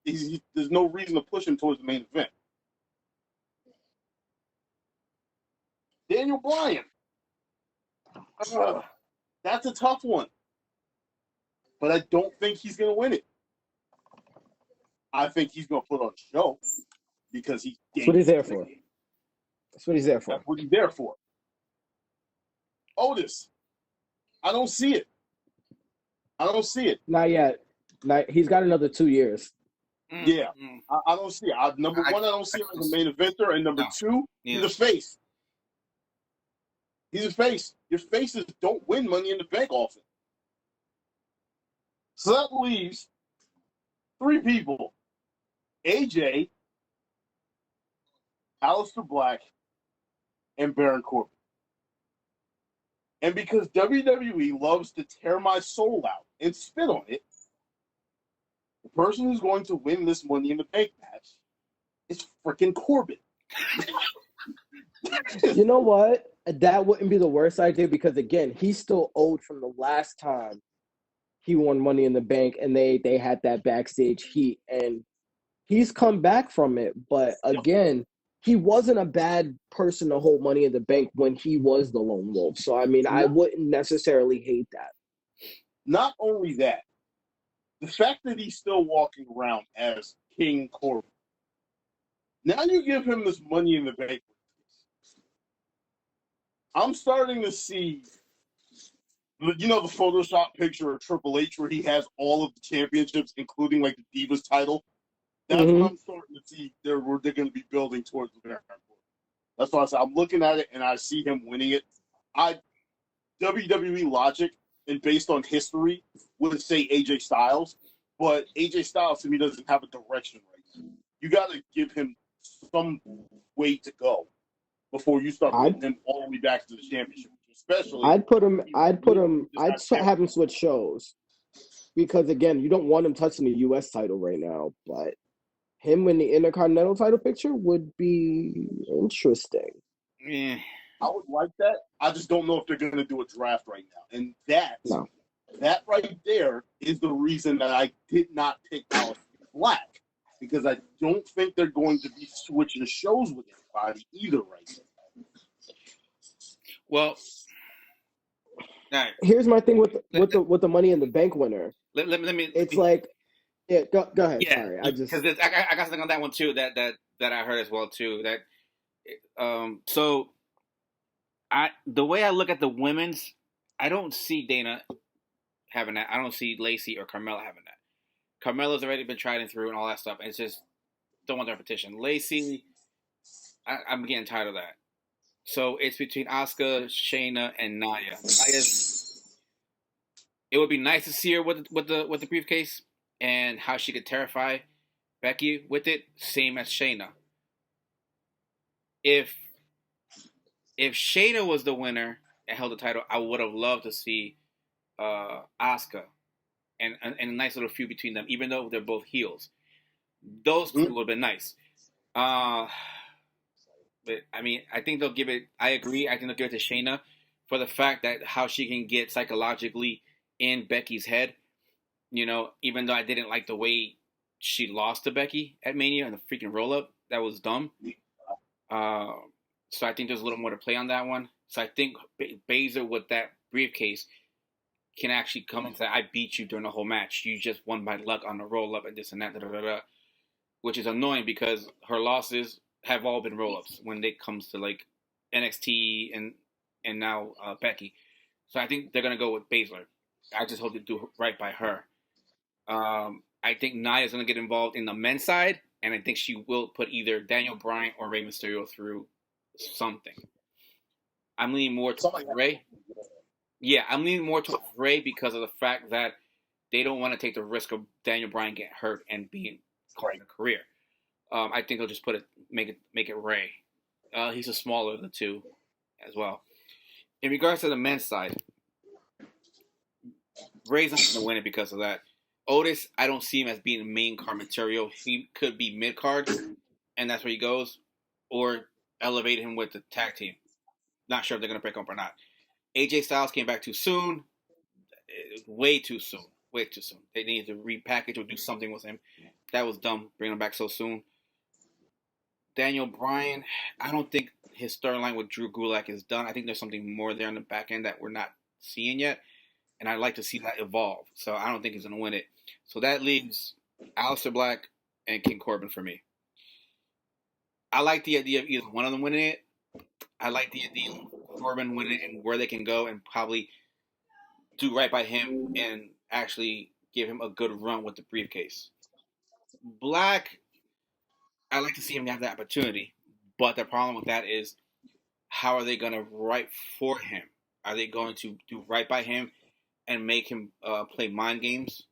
There's no reason to push him towards the main event. Daniel Bryan. That's a tough one. But I don't think he's going to win it. I think he's going to put on a show because he's... That's what he's there for. That's what he's there for. That's what he's there for. Otis. I don't see it. Not yet. He's got another 2 years. Yeah. I don't see it. Number one, I don't see him as a main eventer. And number two, he's a face. He's a face. Your faces don't win Money in the Bank often. So that leaves 3 people. AJ, Aleister Black, and Baron Corbin. And because WWE loves to tear my soul out and spit on it, the person who's going to win this Money in the Bank match is freaking Corbin. You know what? That wouldn't be the worst idea because, again, he's still owed from the last time he won Money in the Bank and they had that backstage heat. And he's come back from it. But, again, he wasn't a bad person to hold Money in the Bank when he was the lone wolf. So, I mean, I wouldn't necessarily hate that. Not only that, the fact that he's still walking around as King Corbin. Now you give him this Money in the Bank. I'm starting to see, the Photoshop picture of Triple H where he has all of the championships, including like the Divas title. That's what I'm starting to see. They're going to be building towards the Baron Corbin. That's why I said I'm looking at it and I see him winning it. WWE logic and based on history would say AJ Styles, but AJ Styles to me doesn't have a direction right now. You got to give him some way to go before you start putting him all the way back to the championship. Especially, I'd have him switch shows because again, you don't want him touching the U.S. title right now, but him in the Intercontinental title picture would be interesting. Yeah, I would like that. I just don't know if they're going to do a draft right now, and that right there is the reason that I did not pick Aleister Black because I don't think they're going to be switching shows with anybody either right now. Well, right. Here's my thing with the Money in the Bank winner. Let me. It's like, yeah, go ahead. Yeah, sorry, I got something on that one too. That I heard as well too. That the way I look at the women's I don't see Dana having that. I don't see Lacey or Carmella having that. Carmella's already been tried and through and all that stuff, and it's just don't want the repetition. Lacey, I'm getting tired of that. So it's between Asuka, Shayna, and Nia. It would be nice to see her with the briefcase and how she could terrify Becky with it, same as Shayna. If Shayna was the winner and held the title, I would have loved to see Asuka and a nice little feud between them, even though they're both heels. Those two would have been nice. But I mean, I think they'll give it. I agree. I think they'll give it to Shayna for the fact that how she can get psychologically in Becky's head. You know, even though I didn't like the way she lost to Becky at Mania and the freaking roll up, that was dumb. So I think there's a little more to play on that one. So I think Baszler with that briefcase can actually come and say, I beat you during the whole match. You just won by luck on the roll up and this and that, which is annoying because her losses have all been roll ups when it comes to like NXT and now Becky. So I think they're gonna go with Baszler. I just hope they do right by her. I think Nia is gonna get involved in the men's side, and I think she will put either Daniel Bryan or Rey Mysterio through something. I'm leaning more towards Rey. Yeah, I'm leaning more towards Rey because of the fact that they don't want to take the risk of Daniel Bryan getting hurt and being caught in a career. I think they'll just make it Rey. He's the smaller of the two as well. In regards to the men's side, Rey's not going to win it because of that. Otis, I don't see him as being main card material. He could be mid card, and that's where he goes, or elevate him with the tag team. Not sure if they're going to break up or not. AJ Styles came back too soon. Way too soon. Way too soon. They needed to repackage or do something with him. That was dumb, bringing him back so soon. Daniel Bryan, I don't think his storyline with Drew Gulak is done. I think there's something more there on the back end that we're not seeing yet. And I'd like to see that evolve. So I don't think he's going to win it. So that leaves Aleister Black and King Corbin for me. I like the idea of either one of them winning it. I like the idea of Corbin winning it and where they can go and probably do right by him and actually give him a good run with the briefcase. Black, I like to see him have that opportunity. But the problem with that is, how are they going to write for him? Are they going to do right by him and make him play mind games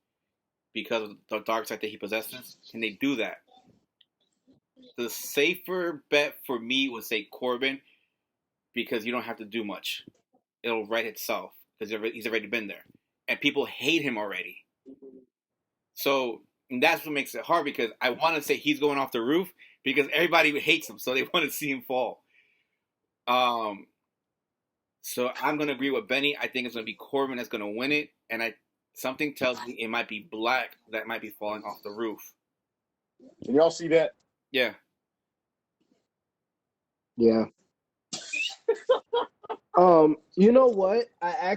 because of the dark side that he possesses? Can they do that? The safer bet for me would say Corbin, because you don't have to do much. It'll write itself because he's already been there. And people hate him already. So that's what makes it hard, because I want to say he's going off the roof because everybody hates him, so they want to see him fall. So I'm going to agree with Benny. I think it's going to be Corbin that's going to win it. And something tells me it might be Black that might be falling off the roof. Can y'all see that? Yeah. Yeah. You know what? I'm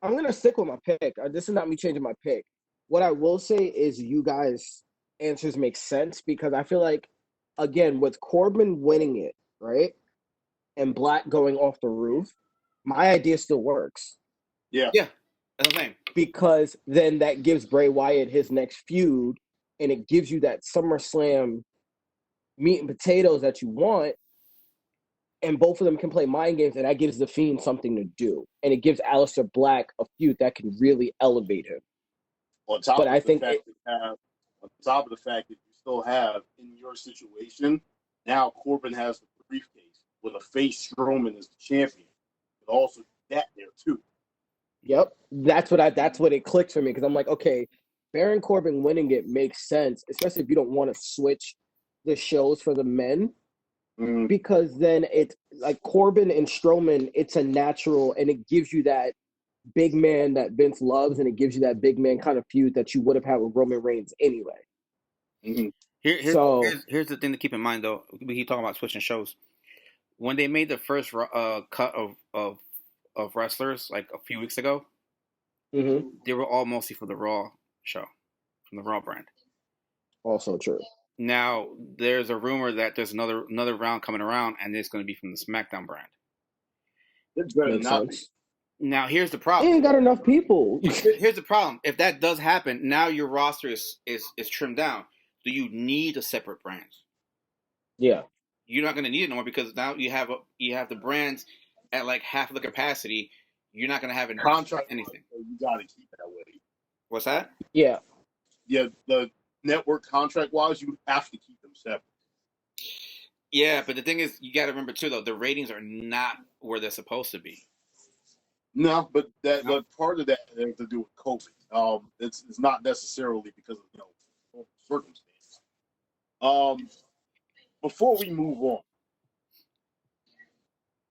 gonna stick with my pick. This is not me changing my pick. What I will say is you guys' answers make sense, because I feel like, again, with Corbin winning it, right, and Black going off the roof, my idea still works. Yeah. Yeah. That's what I'm saying. Because then that gives Bray Wyatt his next feud, and it gives you that SummerSlam meat and potatoes that you want. And both of them can play mind games, and that gives The Fiend something to do. And it gives Aleister Black a feud that can really elevate him. On top of the fact that you still have, in your situation, now Corbin has the briefcase with a face Strowman as the champion. But also that there too. Yep. That's what it clicked for me, because I'm like, okay, Baron Corbin winning it makes sense, especially if you don't want to switch the shows for the men. Mm. Because then it's like Corbin and Strowman, it's a natural, and it gives you that big man that Vince loves, and it gives you that big man kind of feud that you would have had with Roman Reigns anyway. Mm-hmm. Here's the thing to keep in mind, though. We keep talking about switching shows. When they made the first cut of wrestlers, like a few weeks ago, they were all mostly for the Raw show, from the Raw brand. Also true. Now, there's a rumor that there's another round coming around, and it's going to be from the SmackDown brand. It's better not. Now here's the He problem. ain't got enough people. Here's the problem. If that does happen, now your roster is trimmed down. Do you need a separate brands? Yeah. You're not going to need it anymore because now you have the brands at like half of the capacity. You're not going to have Contract anything. you got to keep that way. What's that? Yeah. Yeah, the network contract wise, you have to keep them separate. Yeah, but the thing is, you got to remember too, though, the ratings are not where they're supposed to be. No, but part of that has to do with COVID. It's not necessarily because of circumstances. Before we move on,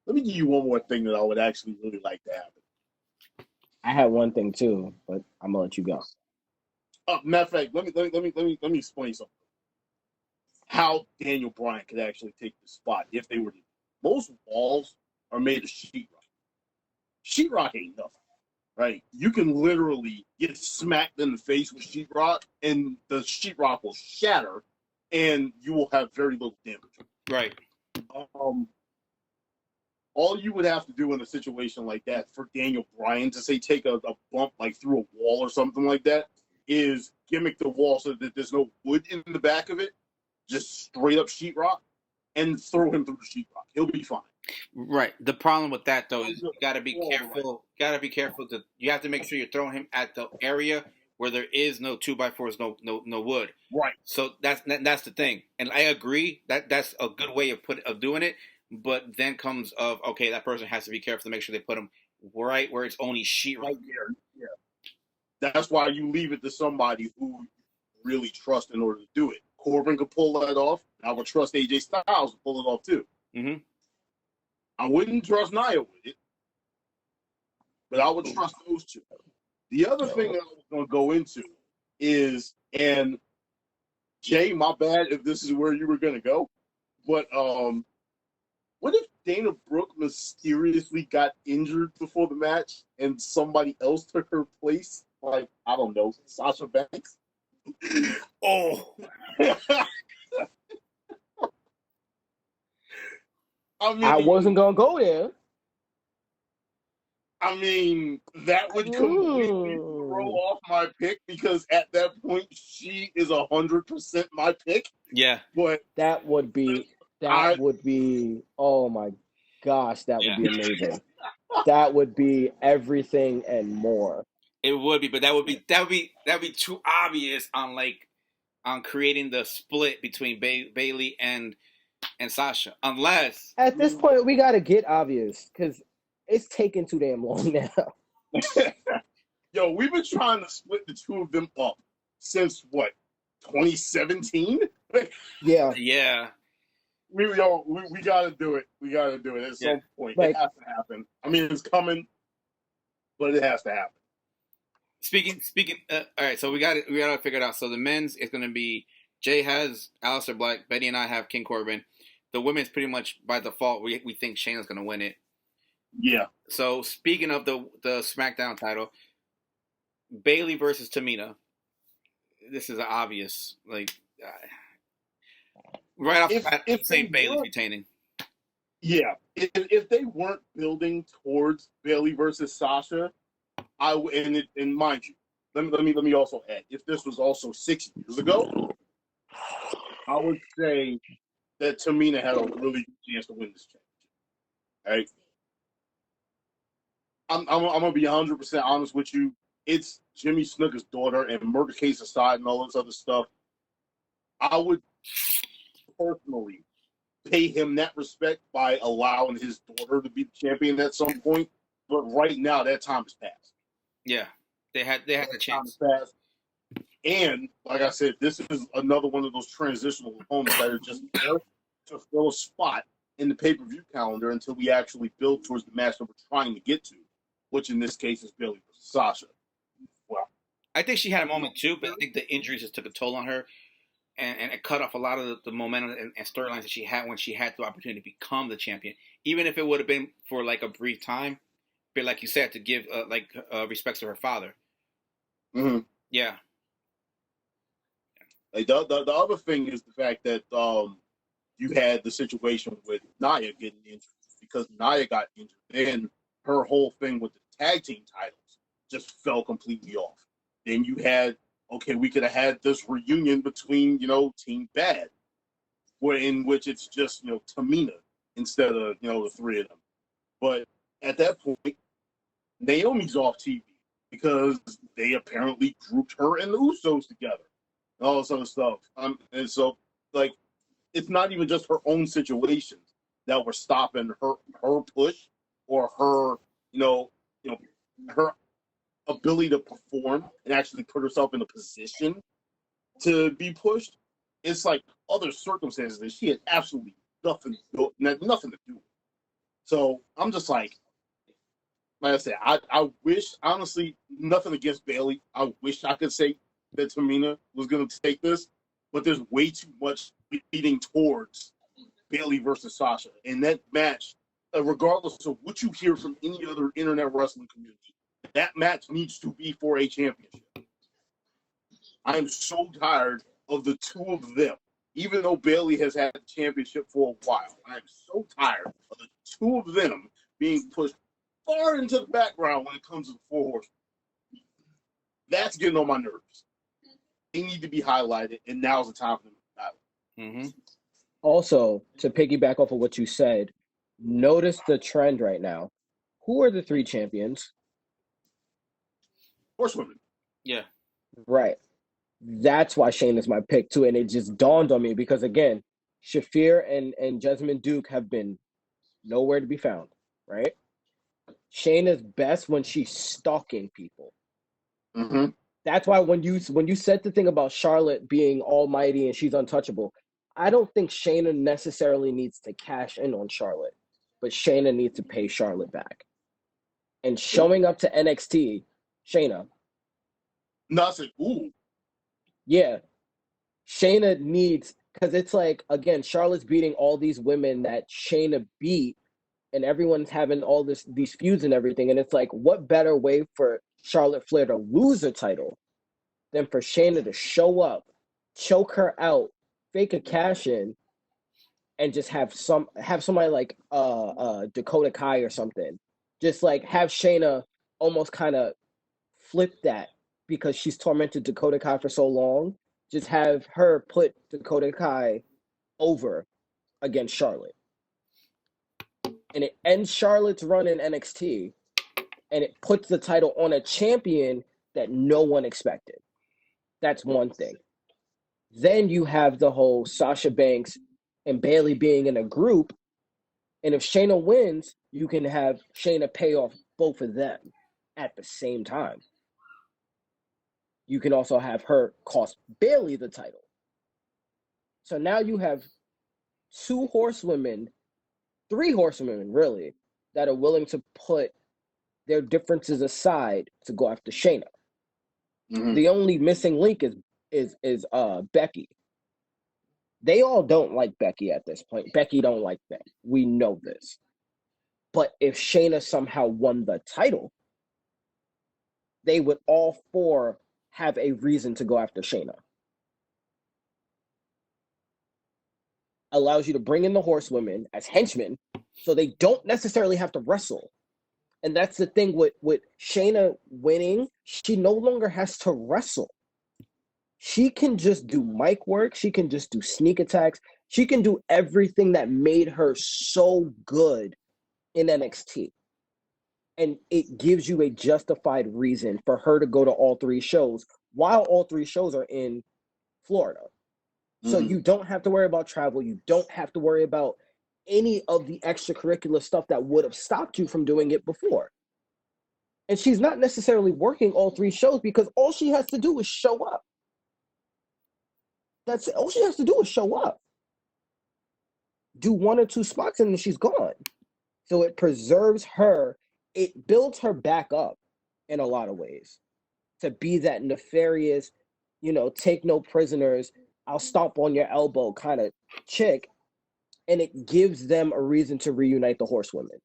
let me give you one more thing that I would actually really like to happen. I had one thing too, but I'm gonna let you go. Matter of fact, let me explain something. How Daniel Bryan could actually take the spot if they were to. Most walls are made of sheetrock. Sheetrock ain't nothing, right? You can literally get smacked in the face with sheetrock, and the sheetrock will shatter, and you will have very little damage. Right. All you would have to do in a situation like that for Daniel Bryan to say take a bump like through a wall or something like that is gimmick the wall so that there's no wood in the back of it, just straight up sheetrock, and throw him through the sheetrock. He'll be fine. Right. The problem with that though is you got to be careful. Got to be careful. You have to make sure you're throwing him at the area where there is no 2x4s, no wood. Right. So that's the thing, and I agree that's a good way of doing it. But then comes of okay, that person has to be careful to make sure they put him right where it's only sheetrock. Right there. Yeah. That's why you leave it to somebody who you really trust in order to do it. Corbin could pull that off. I would trust AJ Styles to pull it off too. Mm-hmm. I wouldn't trust Nia with it, but I would trust those two. The other thing that I was going to go into is, and Jay, my bad if this is where you were going to go, but what if Dana Brooke mysteriously got injured before the match and somebody else took her place? Like, I don't know, Sasha Banks? Oh. I wasn't going to go there. I mean, that would completely throw off my pick because at that point, she is 100% my pick. Yeah. But that would be, oh my gosh, that would be amazing. That would be everything and more. It would be, but that would be too obvious on creating the split between Bayley and Sasha. Unless at this point we gotta get obvious because it's taking too damn long now. Yo, we've been trying to split the two of them up since what, 2017? Yeah. Yeah. We gotta do it. We gotta do it at some point. It has to happen. I mean, it's coming, but it has to happen. Speaking. All right, so we got to figure it out. So the men's is going to be Jay has Aleister Black, Betty and I have King Corbin. The women's pretty much by default we think Shayna's going to win it. Yeah. So speaking of the SmackDown title, Bayley versus Tamina. This is obvious, right off the bat. If say Bayley's retaining. Yeah, if they weren't building towards Bayley versus Sasha. And mind you, let me also add, if this was also 6 years ago, I would say that Tamina had a really good chance to win this championship. Right? I'm gonna be 100% honest with you. It's Jimmy Snuka's daughter, and murder case aside, and all this other stuff. I would personally pay him that respect by allowing his daughter to be the champion at some point. But right now, that time has passed. Yeah, they had the chance. And like I said, this is another one of those transitional opponents that are just there to fill a spot in the pay-per-view calendar until we actually build towards the match that we're trying to get to, which in this case is Bayley versus Sasha. Well, I think she had a moment too, but I think the injuries just took a toll on her, and it cut off a lot of the momentum and storylines that she had when she had the opportunity to become the champion. Even if it would have been for like a brief time. But like you said, to give respects to her father. Mm-hmm. Yeah. Like the other thing is the fact that you had the situation with Nia getting injured because Nia got injured. Then her whole thing with the tag team titles just fell completely off. Then you had, okay, we could have had this reunion between, Team Bad, in which it's just, Tamina instead of, the three of them. But at that point, Naomi's off TV because they apparently grouped her and the Usos together. All this other stuff. And so, it's not even just her own situations that were stopping her push or her, her ability to perform and actually put herself in a position to be pushed. It's like other circumstances that she had absolutely nothing to do with. So I'm just like I said, I wish, honestly, nothing against Bayley. I wish I could say that Tamina was going to take this, but there's way too much leading towards Bayley versus Sasha. And that match, regardless of what you hear from any other internet wrestling community, that match needs to be for a championship. I am so tired of the two of them, even though Bayley has had the championship for a while. I am so tired of the two of them being pushed far into the background when it comes to the Four Horsemen. That's getting on my nerves. They need to be highlighted, and now's the time for them to highlight. Mm-hmm. Also, to piggyback off of what you said, notice the trend right now. Who are the three champions? Horsewomen. Yeah. Right. That's why Shane is my pick too, and it just dawned on me because again, Shafir and Jessamine Duke have been nowhere to be found. Right. Shane is best when she's stalking people. Mm-hmm. That's why when you said the thing about Charlotte being almighty and she's untouchable, I don't think Shayna necessarily needs to cash in on Charlotte, but Shayna needs to pay Charlotte back. And showing up to NXT, Shayna. Nothing. Ooh. Yeah. Shayna needs, because it's like, again, Charlotte's beating all these women that Shayna beat, and everyone's having all these feuds and everything. And it's like, what better way for Charlotte Flair to lose a title than for Shayna to show up, choke her out, fake a cash in, and just have somebody like Dakota Kai or something. Just like have Shayna almost kind of flip that because she's tormented Dakota Kai for so long. Just have her put Dakota Kai over against Charlotte. And it ends Charlotte's run in NXT, and it puts the title on a champion that no one expected. That's one thing. Then you have the whole Sasha Banks and Bayley being in a group, and if Shayna wins, you can have Shayna pay off both of them at the same time. You can also have her cost Bayley the title. So now you have three horsewomen, really, that are willing to put their differences aside to go after Shayna. Mm-hmm. The only missing link is Becky. They all don't like Becky at this point. Becky don't like them. We know this. But if Shayna somehow won the title, they would all four have a reason to go after Shayna. Allows you to bring in the horsewomen as henchmen so they don't necessarily have to wrestle. And that's the thing with Shayna winning, she no longer has to wrestle. She can just do mic work. She can just do sneak attacks. She can do everything that made her so good in NXT. And it gives you a justified reason for her to go to all three shows while all three shows are in Florida. Mm-hmm. So you don't have to worry about travel. You don't have to worry about any of the extracurricular stuff that would have stopped you from doing it before. And she's not necessarily working all three shows because all she has to do is show up. That's all she has to do is show up. Do one or two spots and then she's gone. So it preserves her. It builds her back up in a lot of ways to be that nefarious, take no prisoners, I'll stomp on your elbow kind of chick. And it gives them a reason to reunite the horsewomen.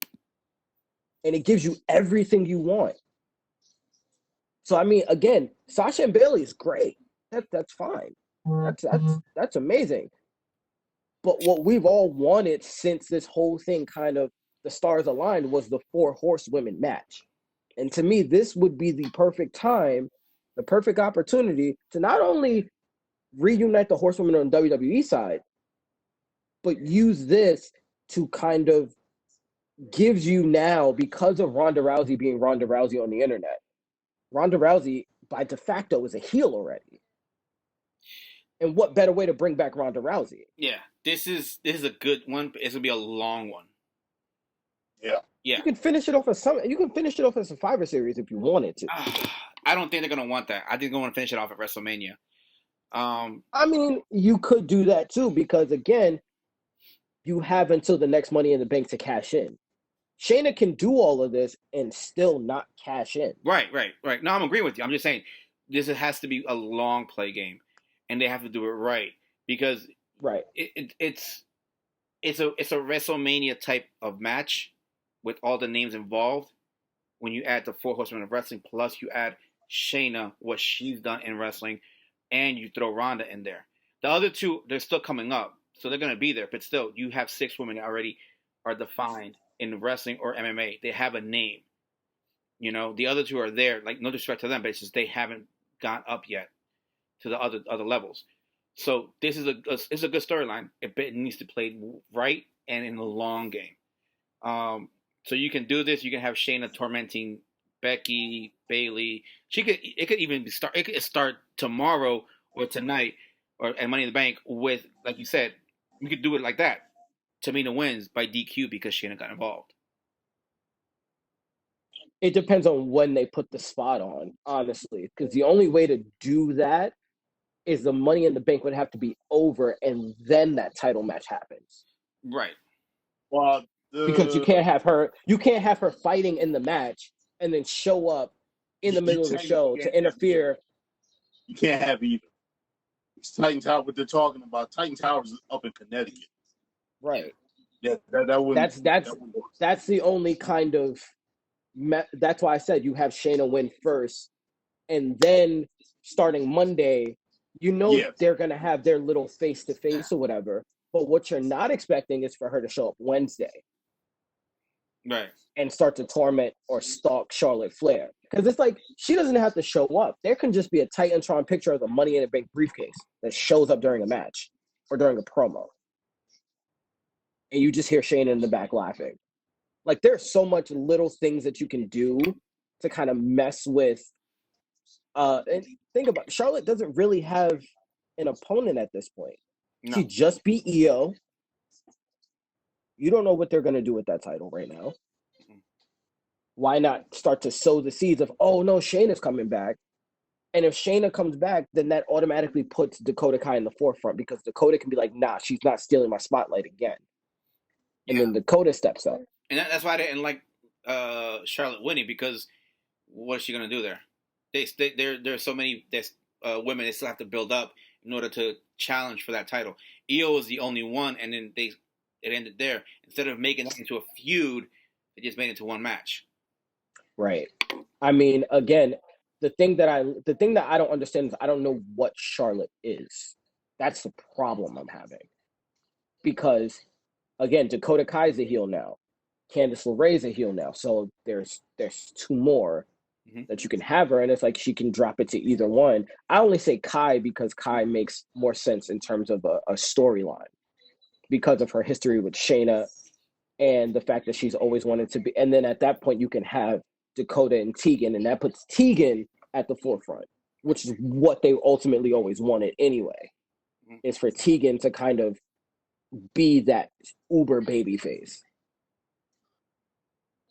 And it gives you everything you want. So, I mean, again, Sasha and Bayley is great. That's fine. That's amazing. But what we've all wanted since this whole thing kind of the stars aligned was the four horsewomen match. And to me, this would be the perfect time, the perfect opportunity to not only reunite the horsewomen on the WWE side, but use this to kind of gives you now, because of Ronda Rousey being Ronda Rousey on the internet, Ronda Rousey by de facto is a heel already. And what better way to bring back Ronda Rousey? Yeah, this is a good one. It's gonna be a long one. Yeah. You can finish it off as You can finish it off as a Survivor Series if you wanted to. I don't think they're gonna want that. I think they're gonna finish it off at WrestleMania. I mean, you could do that too, because again, you have until the next Money in the Bank to cash in. Shayna can do all of this and still not cash in. Right. No, I'm agreeing with you. I'm just saying this has to be a long play game, and they have to do it right because it's a WrestleMania type of match with all the names involved. When you add the 4 Horsemen of Wrestling, plus you add Shayna, what she's done in wrestling, and you throw Ronda in there. The other two, they're still coming up, so they're going to be there. But still, you have 6 women that already are defined in wrestling or MMA. They have a name. You know, the other 2 are there. Like, no disrespect to them, but it's just they haven't gone up yet to the other levels. So this is a good storyline. It needs to play right and in the long game. So you can do this. You can have Shayna tormenting Becky, Bayley. It could even start. It could start tomorrow or tonight, and Money in the Bank with, like you said, you could do it like that. Tamina wins by DQ because Shayna got involved. It depends on when they put the spot on, honestly, because the only way to do that is the Money in the Bank would have to be over, and then that title match happens. Right. Well, because you can't have her fighting in the match and then show up in the middle of the show to interfere. You can't have either. It's Titan Tower. What they're talking about, Titan Tower is up in Connecticut. Right. Yeah, that wouldn't. That's the only kind of. That's why I said you have Shayna win first, and then starting Monday, they're gonna have their little face to face or whatever. But what you're not expecting is for her to show up Wednesday. Right. And start to torment or stalk Charlotte Flair. Because it's like, she doesn't have to show up. There can just be a Titantron picture of the Money in the Bank briefcase that shows up during a match or during a promo. And you just hear Shayna in the back laughing. Like, there's so much little things that you can do to kind of mess with. And think about it, Charlotte doesn't really have an opponent at this point. No. She just beat Io. You don't know what they're going to do with that title right now. Why not start to sow the seeds of, oh, no, Shayna's coming back. And if Shayna comes back, then that automatically puts Dakota Kai in the forefront because Dakota can be like, nah, she's not stealing my spotlight again. And then Dakota steps up. And that's why I didn't like Charlotte winning, because what is she going to do there? There's so many women they still have to build up in order to challenge for that title. Io was the only one, and then it ended there. Instead of making it into a feud, they just made it into one match. Right. I mean, again, the thing that I don't understand is I don't know what Charlotte is. That's the problem I'm having. Because, again, Dakota Kai's a heel now. Candice LeRae's a heel now. So there's 2 more that you can have her, and it's like she can drop it to either one. I only say Kai because Kai makes more sense in terms of a storyline because of her history with Shayna and the fact that she's always wanted to be. And then at that point, you can have Dakota and Tegan, and that puts Tegan at the forefront, which is what they ultimately always wanted anyway, is for Tegan to kind of be that uber baby face.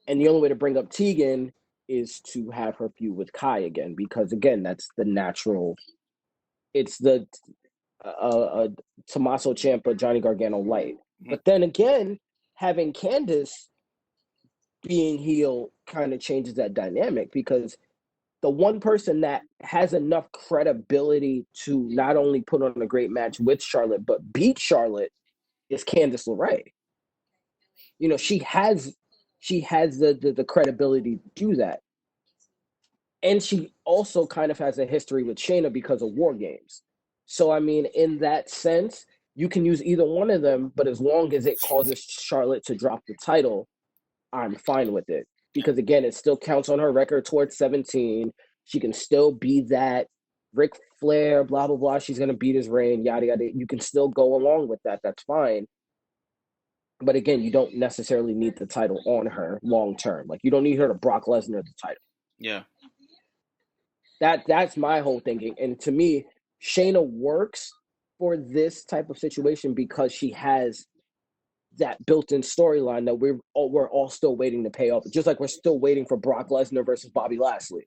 And the only way to bring up Tegan is to have her feud with Kai again, because again, that's the natural. It's the Tommaso Ciampa, Johnny Gargano light. But then again, having Candice being heel kind of changes that dynamic, because the one person that has enough credibility to not only put on a great match with Charlotte, but beat Charlotte is Candice LeRae. You know, she has the credibility to do that. And she also kind of has a history with Shayna because of War Games. So, I mean, in that sense, you can use either one of them, but as long as it causes Charlotte to drop the title, I'm fine with it. because again, it still counts on her record towards 17. She can still be that Ric Flair, blah blah blah. She's gonna beat his reign, yada yada. You can still go along with that. That's fine. But again, you don't necessarily need the title on her long term. Like you don't need her to Brock Lesnar the title. Yeah. That's my whole thinking. And to me, Shayna works for this type of situation because she has that built-in storyline that we're all still waiting to pay off. Just like we're still waiting for Brock Lesnar versus Bobby Lashley.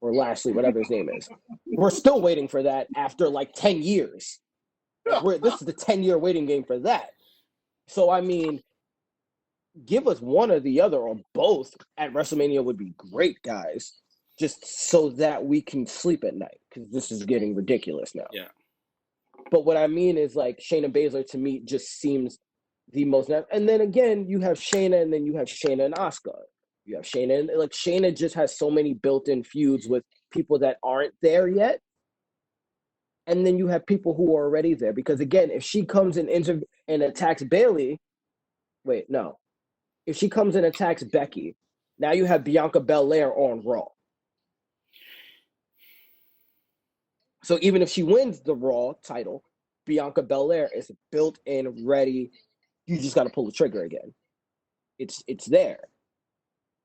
Or Lashley, whatever his name is. We're still waiting for that after like 10 years. This is the 10-year waiting game for that. So, I mean, give us one or the other or both at WrestleMania would be great, guys. Just so that we can sleep at night because this is getting ridiculous now. Yeah. But what I mean is like Shayna Baszler to me just seems the most. And then again, you have Shayna and then you have Shayna and Asuka. You have Shayna and like Shayna just has so many built-in feuds with people that aren't there yet. And then you have people who are already there because again, if she comes and attacks Bayley, if she comes and attacks Becky, now you have Bianca Belair on Raw. So even if she wins the Raw title, Bianca Belair is built in, ready. You just got to pull the trigger again. It's there.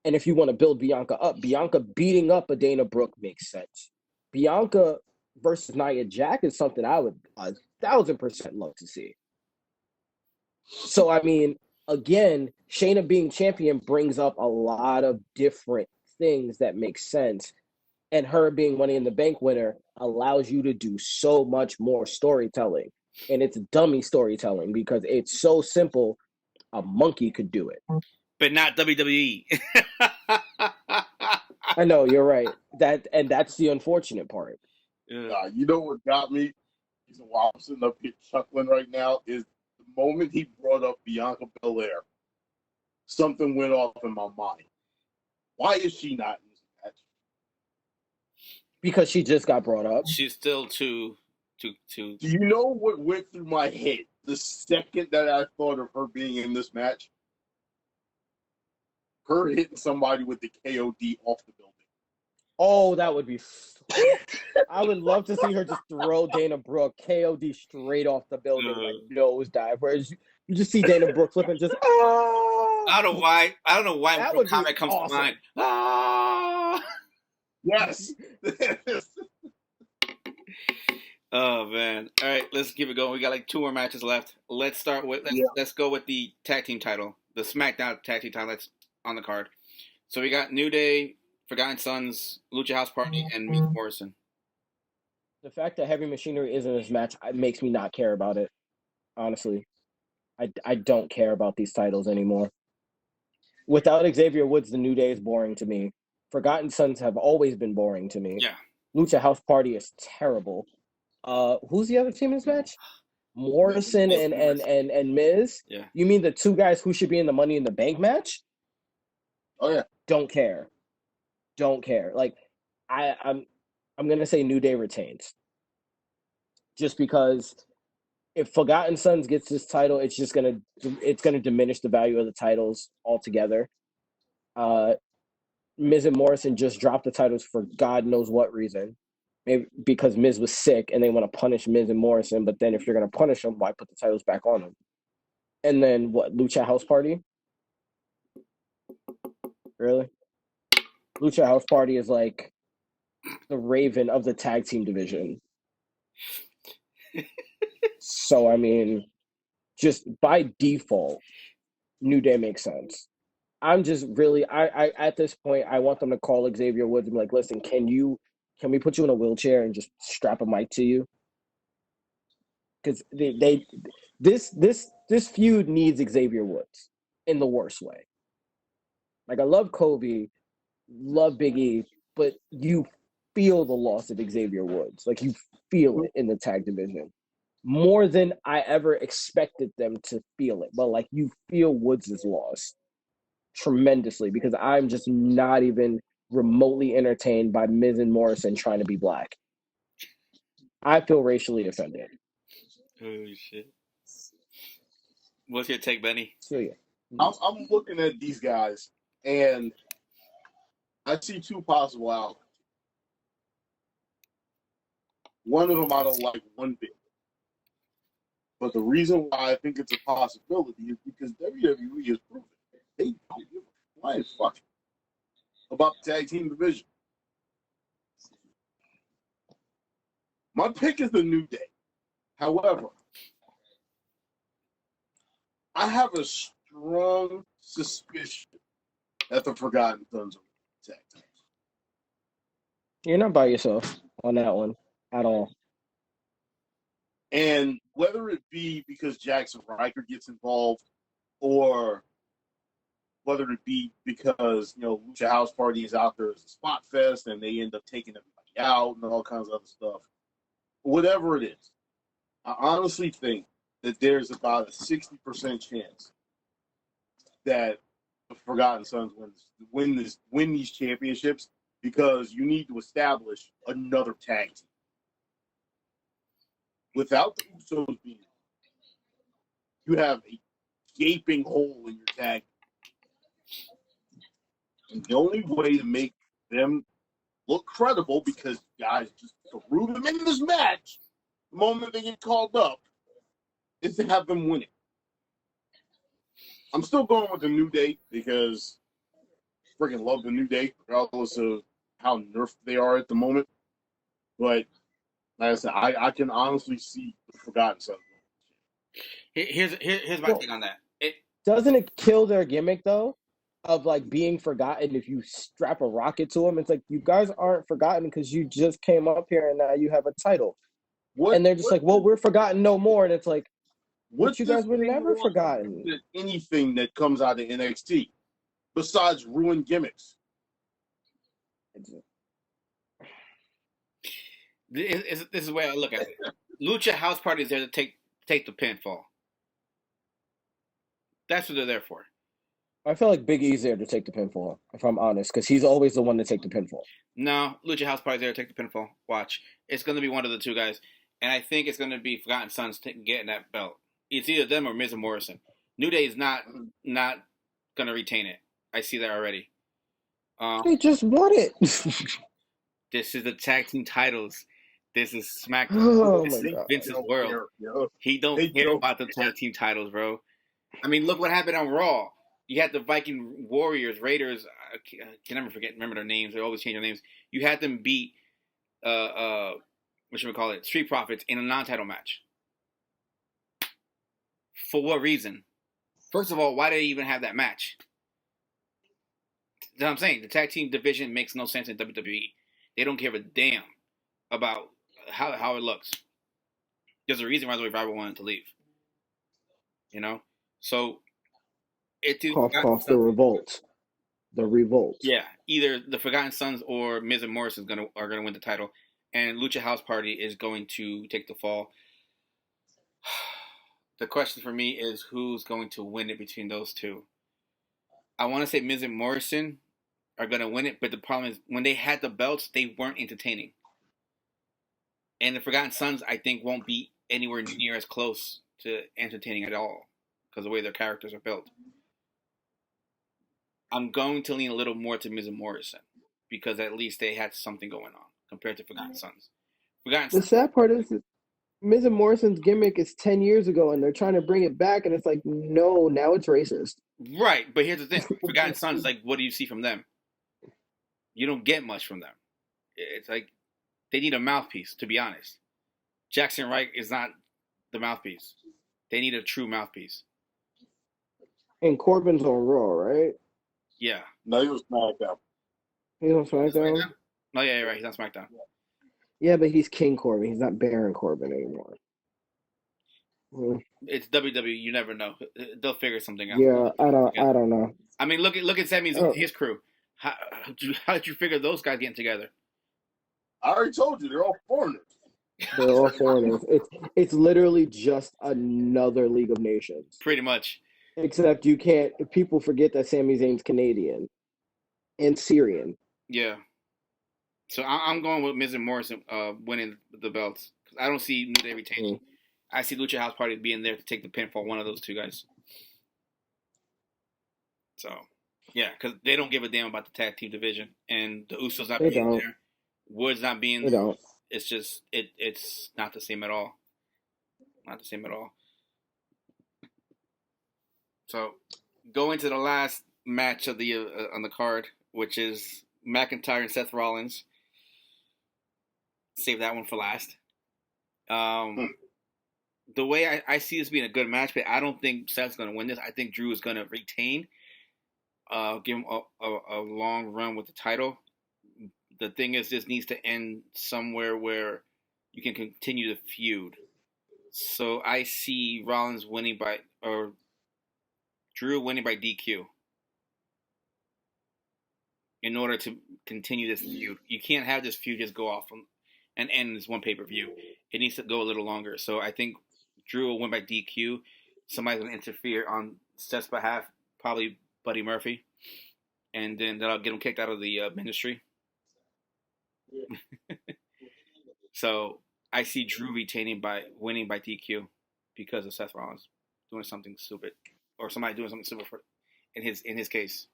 And if you want to build Bianca up, Bianca beating up a Dana Brooke makes sense. Bianca versus Nia Jax is something I would 1,000% love to see. So, I mean, again, Shayna being champion brings up a lot of different things that make sense. And her being Money in the Bank winner allows you to do so much more storytelling. And it's dummy storytelling because it's so simple, a monkey could do it. But not WWE. I know, you're right. That's the unfortunate part. You know what got me? While I'm sitting up here chuckling right now is the moment he brought up Bianca Belair, something went off in my mind. Why is she not in this match? Because she just got brought up. She's still too. Do you know what went through my head the second that I thought of her being in this match? Her hitting somebody with the KOD off the building. Oh, that would be. I would love to see her just throw Dana Brooke KOD straight off the building, like nose dive. Whereas you just see Dana Brooke flipping, just. I don't know why. That What comment comes awesome. to mind? Ah! Yes. Oh man! All right, let's keep it going. We got like 2 more matches left. Let's go with the tag team title, the SmackDown tag team title that's on the card. So we got New Day, Forgotten Sons, Lucha House Party, and Miz Morrison. The fact that Heavy Machinery is in this match makes me not care about it. Honestly, I don't care about these titles anymore. Without Xavier Woods, the New Day is boring to me. Forgotten Sons have always been boring to me. Yeah. Lucha House Party is terrible. Who's the other team in this match? Morrison and Miz. Yeah. You mean the 2 guys who should be in the Money in the Bank match? Oh yeah. Don't care. Like I'm gonna say New Day retains. Just because if Forgotten Sons gets this title, it's gonna diminish the value of the titles altogether. Miz and Morrison just dropped the titles for God knows what reason. Maybe because Miz was sick and they want to punish Miz and Morrison, but then if you're going to punish them, why put the titles back on them? And then what, Lucha House Party? Really? Lucha House Party is like the Raven of the tag team division. So, I mean, just by default, New Day makes sense. I'm just really, I at this point, I want them to call Xavier Woods and be like, listen, can we put you in a wheelchair and just strap a mic to you? Because this feud needs Xavier Woods in the worst way. Like I love Kobe, love Big E, but you feel the loss of Xavier Woods. Like you feel it in the tag division more than I ever expected them to feel it. But like you feel Woods' loss tremendously because I'm just not even remotely entertained by Miz and Morrison trying to be black. I feel racially offended. Oh shit! What's your take, Benny? So yeah, I'm looking at these guys, And I see two possible outcomes. One of them I don't like one bit. But the reason why I think it's a possibility is because WWE has proven they don't give a flying fuck about the tag team division. My pick is the New Day. However, I have a strong suspicion that the Forgotten Sons are tag teams. You're not by yourself on that one at all. And whether it be because Jackson Riker gets involved or whether it be because, Lucha House Party is out there as a spot fest and they end up taking everybody out and all kinds of other stuff. Whatever it is, I honestly think that there's about a 60% chance that the Forgotten Sons win these championships because you need to establish another tag team. Without the Usos being, you have a gaping hole in your tag. And the only way to make them look credible, because guys just threw them in this match the moment they get called up, is to have them winning. I'm still going with the New Day because I freaking love the New Day, regardless of how nerfed they are at the moment. But like I said, I can honestly see the Forgotten Sons. Here's my take on that. Doesn't it kill their gimmick though, of like being forgotten if you strap a rocket to them? It's like you guys aren't forgotten because you just came up here and now you have a title. And they're just like, well, we're forgotten no more. And it's like, but you guys were never forgotten. Anything that comes out of NXT besides ruined gimmicks. This is the way I look at it. Lucha House Party is there to take the pinfall. That's what they're there for. I feel like Big E's there to take the pinfall, if I'm honest, because he's always the one to take the pinfall. No, Lucha House Party's there to take the pinfall. Watch. It's going to be one of the two guys. And I think it's going to be Forgotten Sons getting that belt. It's either them or Miz and Morrison. New Day is not going to retain it. I see that already. They just won it. This is the tag team titles. This is SmackDown. Oh this is God. Vince's world. He don't care about the tag team titles, bro. I mean, look what happened on Raw. You had the Viking Warriors, Raiders. I can never remember their names. They always change their names. You had them beat, what should we call it, Street Profits in a non-title match. For what reason? First of all, why did they even have that match? That's what I'm saying. The tag team division makes no sense in WWE. They don't give a damn about how it looks. There's a reason why the Revival wanted to leave. So Cough, the revolt. The revolt. Yeah, either the Forgotten Sons or Miz and Morrison are gonna win the title, and Lucha House Party is going to take the fall. The question for me is who's going to win it between those two. I want to say Miz and Morrison are going to win it, but the problem is when they had the belts, they weren't entertaining. And the Forgotten Sons, I think, won't be anywhere near as close to entertaining at all because of the way their characters are built. I'm going to lean a little more to Miz and Morrison because at least they had something going on compared to Forgotten Sons. The sad part is Miz and Morrison's gimmick is 10 years ago, and they're trying to bring it back, and it's like, no, now it's racist. Right, but here's the thing. Forgotten Sons, like, what do you see from them? You don't get much from them. It's like they need a mouthpiece, to be honest. Jackson Wright is not the mouthpiece. They need a true mouthpiece. And Corbin's on Raw, right? Yeah. No, he was SmackDown. He's on SmackDown? No, yeah, you're right. He's on SmackDown. Yeah, but he's King Corbin. He's not Baron Corbin anymore. It's WWE. You never know. They'll figure something out. Yeah, I don't know. I mean, look at Sammy's his crew. How did you figure those guys getting together? I already told you they're all foreigners. They're all foreigners. It's literally just another League of Nations. Pretty much. Except you can't. People forget that Sami Zayn's Canadian and Syrian. Yeah. So I'm going with Miz and Morrison winning the belts because I don't see New Day retaining. I see Lucha House Party being there to take the pinfall. One of those two guys. So Yeah, because they don't give a damn about the tag team division, and the Usos not They being don't. there, Woods not being They there. don't. It's just it's not the same at all. Not the same at all. So, going to the last match of the on the card, which is McIntyre and Seth Rollins. Save that one for last. The way I see this being a good match, but I don't think Seth's going to win this. I think Drew is going to retain. Give him a long run with the title. The thing is, this needs to end somewhere where you can continue the feud. So I see Rollins winning or Drew winning by DQ in order to continue this feud. You can't have this feud just go off and end this one pay-per-view. It needs to go a little longer. So I think Drew will win by DQ. Somebody's going to interfere on Seth's behalf, probably Buddy Murphy. And then that'll get him kicked out of the ministry. So I see Drew winning by DQ because of Seth Rollins doing something stupid, or somebody doing something stupid in his case.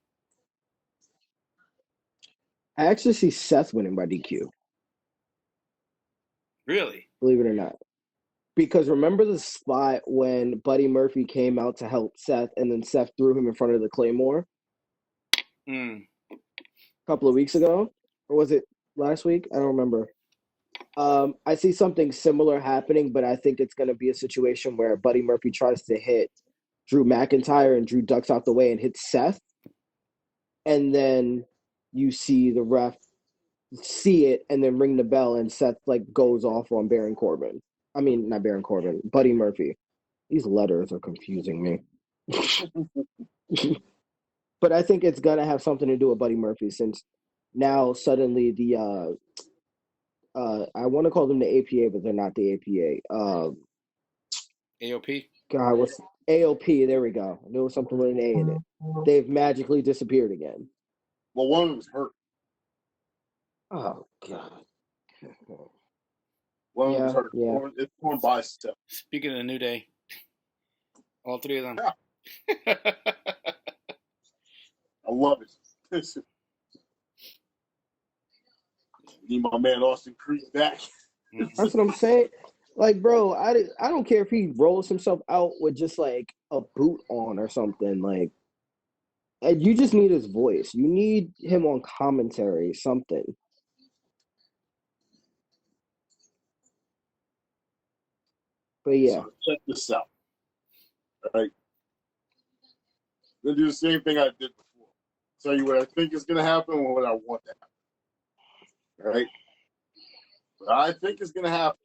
I actually see Seth winning by DQ. Really? Believe it or not. Because remember the spot when Buddy Murphy came out to help Seth, and then Seth threw him in front of the Claymore? A couple of weeks ago? Or was it last week? I don't remember. I see something similar happening, but I think it's going to be a situation where Buddy Murphy tries to hit Drew McIntyre and Drew ducks out the way and hits Seth. And then you see the ref see it and then ring the bell, and Seth goes off on Baron Corbin. I mean, not Baron Corbin, Buddy Murphy. These letters are confusing me. But I think it's going to have something to do with Buddy Murphy, since now suddenly the I want to call them the APA, but they're not the APA. AOP? God, what's AOP? There we go. There was something with an A in it. They've magically disappeared again. Well, one of them was hurt. Oh, God. One of them was hurt. Yeah. It's torn bicep. Speaking of the New Day, all three of them. Yeah. I love it. Need my man Austin Creed back. That's what I'm saying. Bro, I don't care if he rolls himself out with just a boot on or something. And you just need his voice. You need him on commentary, something. But yeah. So check this out. All right. I'm going to do the same thing I did before. Tell you what I think is going to happen and what I want to happen. All right. What I think is going to happen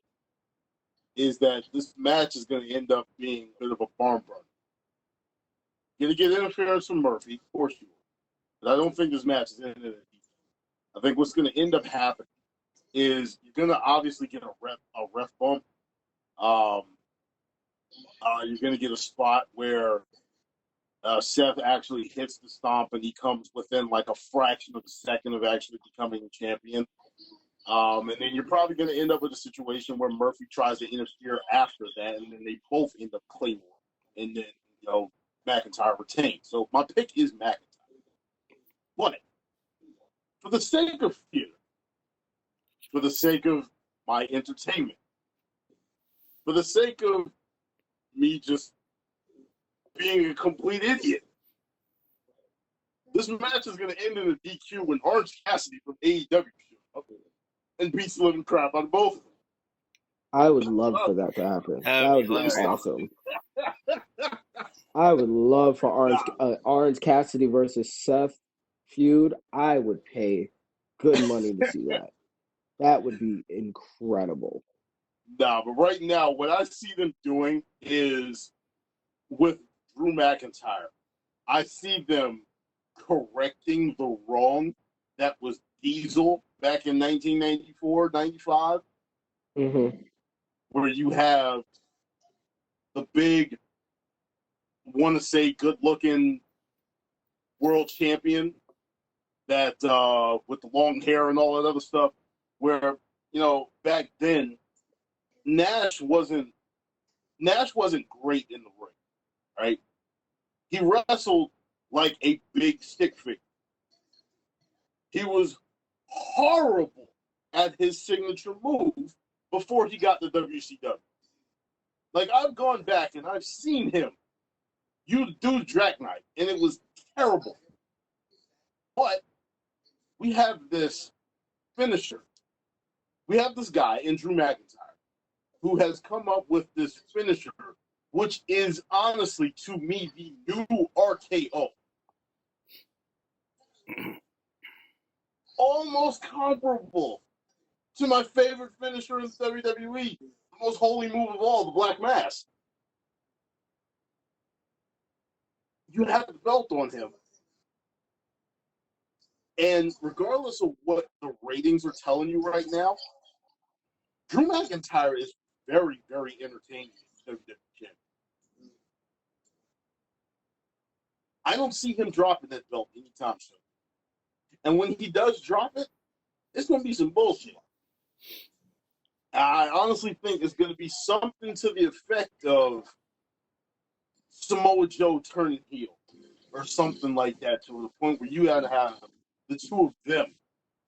is that this match is going to end up being a bit of a barn burner. You're going to get interference from Murphy, of course you will. But I don't think this match is ending in a I think what's going to end up happening is you're going to obviously get a ref bump. You're going to get a spot where Seth actually hits the stomp and he comes within a fraction of a second of actually becoming a champion. And then you're probably going to end up with a situation where Murphy tries to interfere after that, and then they both end up Claymore. And then, McIntyre retains. So my pick is McIntyre. But for the sake of theater, for the sake of my entertainment, for the sake of me just being a complete idiot, this match is going to end in a DQ when Orange Cassidy from AEW shows up and beats the living crap out of both of them. I would love for that to happen. That would be awesome. I would love for Orange Cassidy versus Seth feud. I would pay good money to see that. That would be incredible. Nah, but right now, what I see them doing is with Drew McIntyre, I see them correcting the wrong that was Diesel back in 1994, 95, where you have the big, want to say good-looking world champion that with the long hair and all that other stuff, where, back then, Nash wasn't great in the ring, right? He wrestled like a big stick figure. He was horrible at his signature move before he got to WCW. Like, I've gone back and I've seen him do Jackknife, and it was terrible. But we have this finisher. We have this guy in Drew McIntyre who has come up with this finisher, which is honestly, to me, the new RKO. Almost comparable to my favorite finisher in WWE, the most holy move of all, the Black Mass. You have the belt on him. And regardless of what the ratings are telling you right now, Drew McIntyre is very, very entertaining. I don't see him dropping that belt anytime soon. And when he does drop it, it's going to be some bullshit. I honestly think it's going to be something to the effect of Samoa Joe turning heel or something like that, to the point where you got to have the two of them,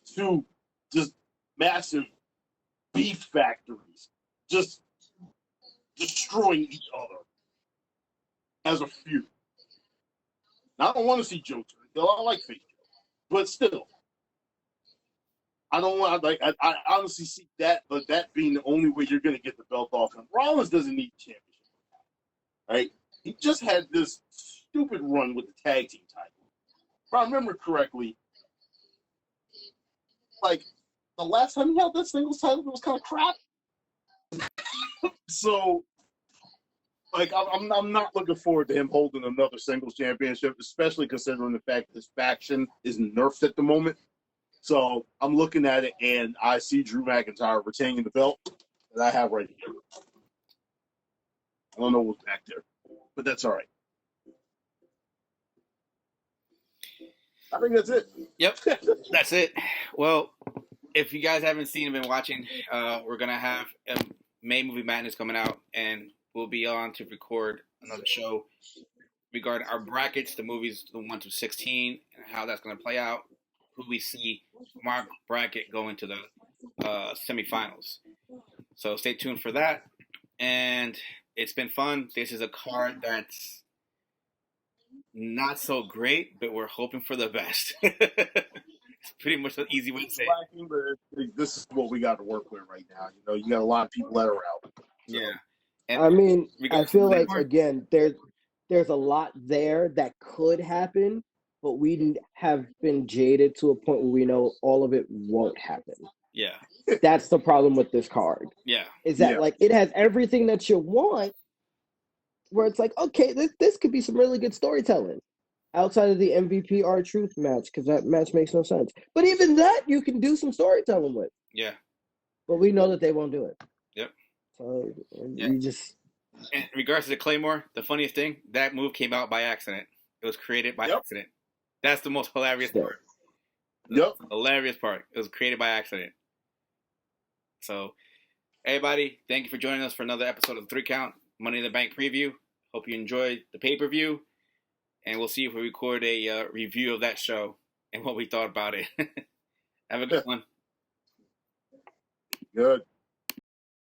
two just massive beef factories, just destroying each other as a feud. Now, I don't want to see Joe turn heel. I like face Joe, but still, I don't want I honestly see that, but that being the only way you're going to get the belt off him. Rollins doesn't need the championship, right? He just had this stupid run with the tag team title. If I remember correctly, like, the last time he held that singles title, it was kind of crap. So, like, I'm not looking forward to him holding another singles championship, especially considering the fact that his faction is nerfed at the moment. So I'm looking at it, and I see Drew McIntyre retaining the belt that I have right here. I don't know what's back there, but that's all right. I think that's it. Yep, that's it. Well, if you guys haven't seen and been watching, we're going to have May Movie Madness coming out, and we'll be on to record another show regarding our brackets, the movies, the 1 to 16, and how that's going to play out, who we see from our bracket going to the semifinals. So stay tuned for that. And it's been fun. This is a card that's not so great, but we're hoping for the best. It's pretty much an easy way to say it. But this is what we got to work with right now. You know, you got a lot of people that are out. So. Yeah. And I mean, I feel like, again, there's a lot there that could happen, but we have been jaded to a point where we know all of it won't happen. Yeah. That's the problem with this card. Yeah. Is that, like, it has everything that you want, where it's like, okay, this could be some really good storytelling outside of the MVP R-Truth match, because that match makes no sense. But even that you can do some storytelling with. Yeah. But we know that they won't do it. Yep. So you just... In regards to the Claymore, the funniest thing, that move came out by accident. It was created by accident. That's the most hilarious part. Yep. Hilarious part. It was created by accident. So, everybody, thank you for joining us for another episode of the 3 Count Money in the Bank preview. Hope you enjoyed the pay-per-view. And we'll see if we record a review of that show and what we thought about it. Have a good one. Good.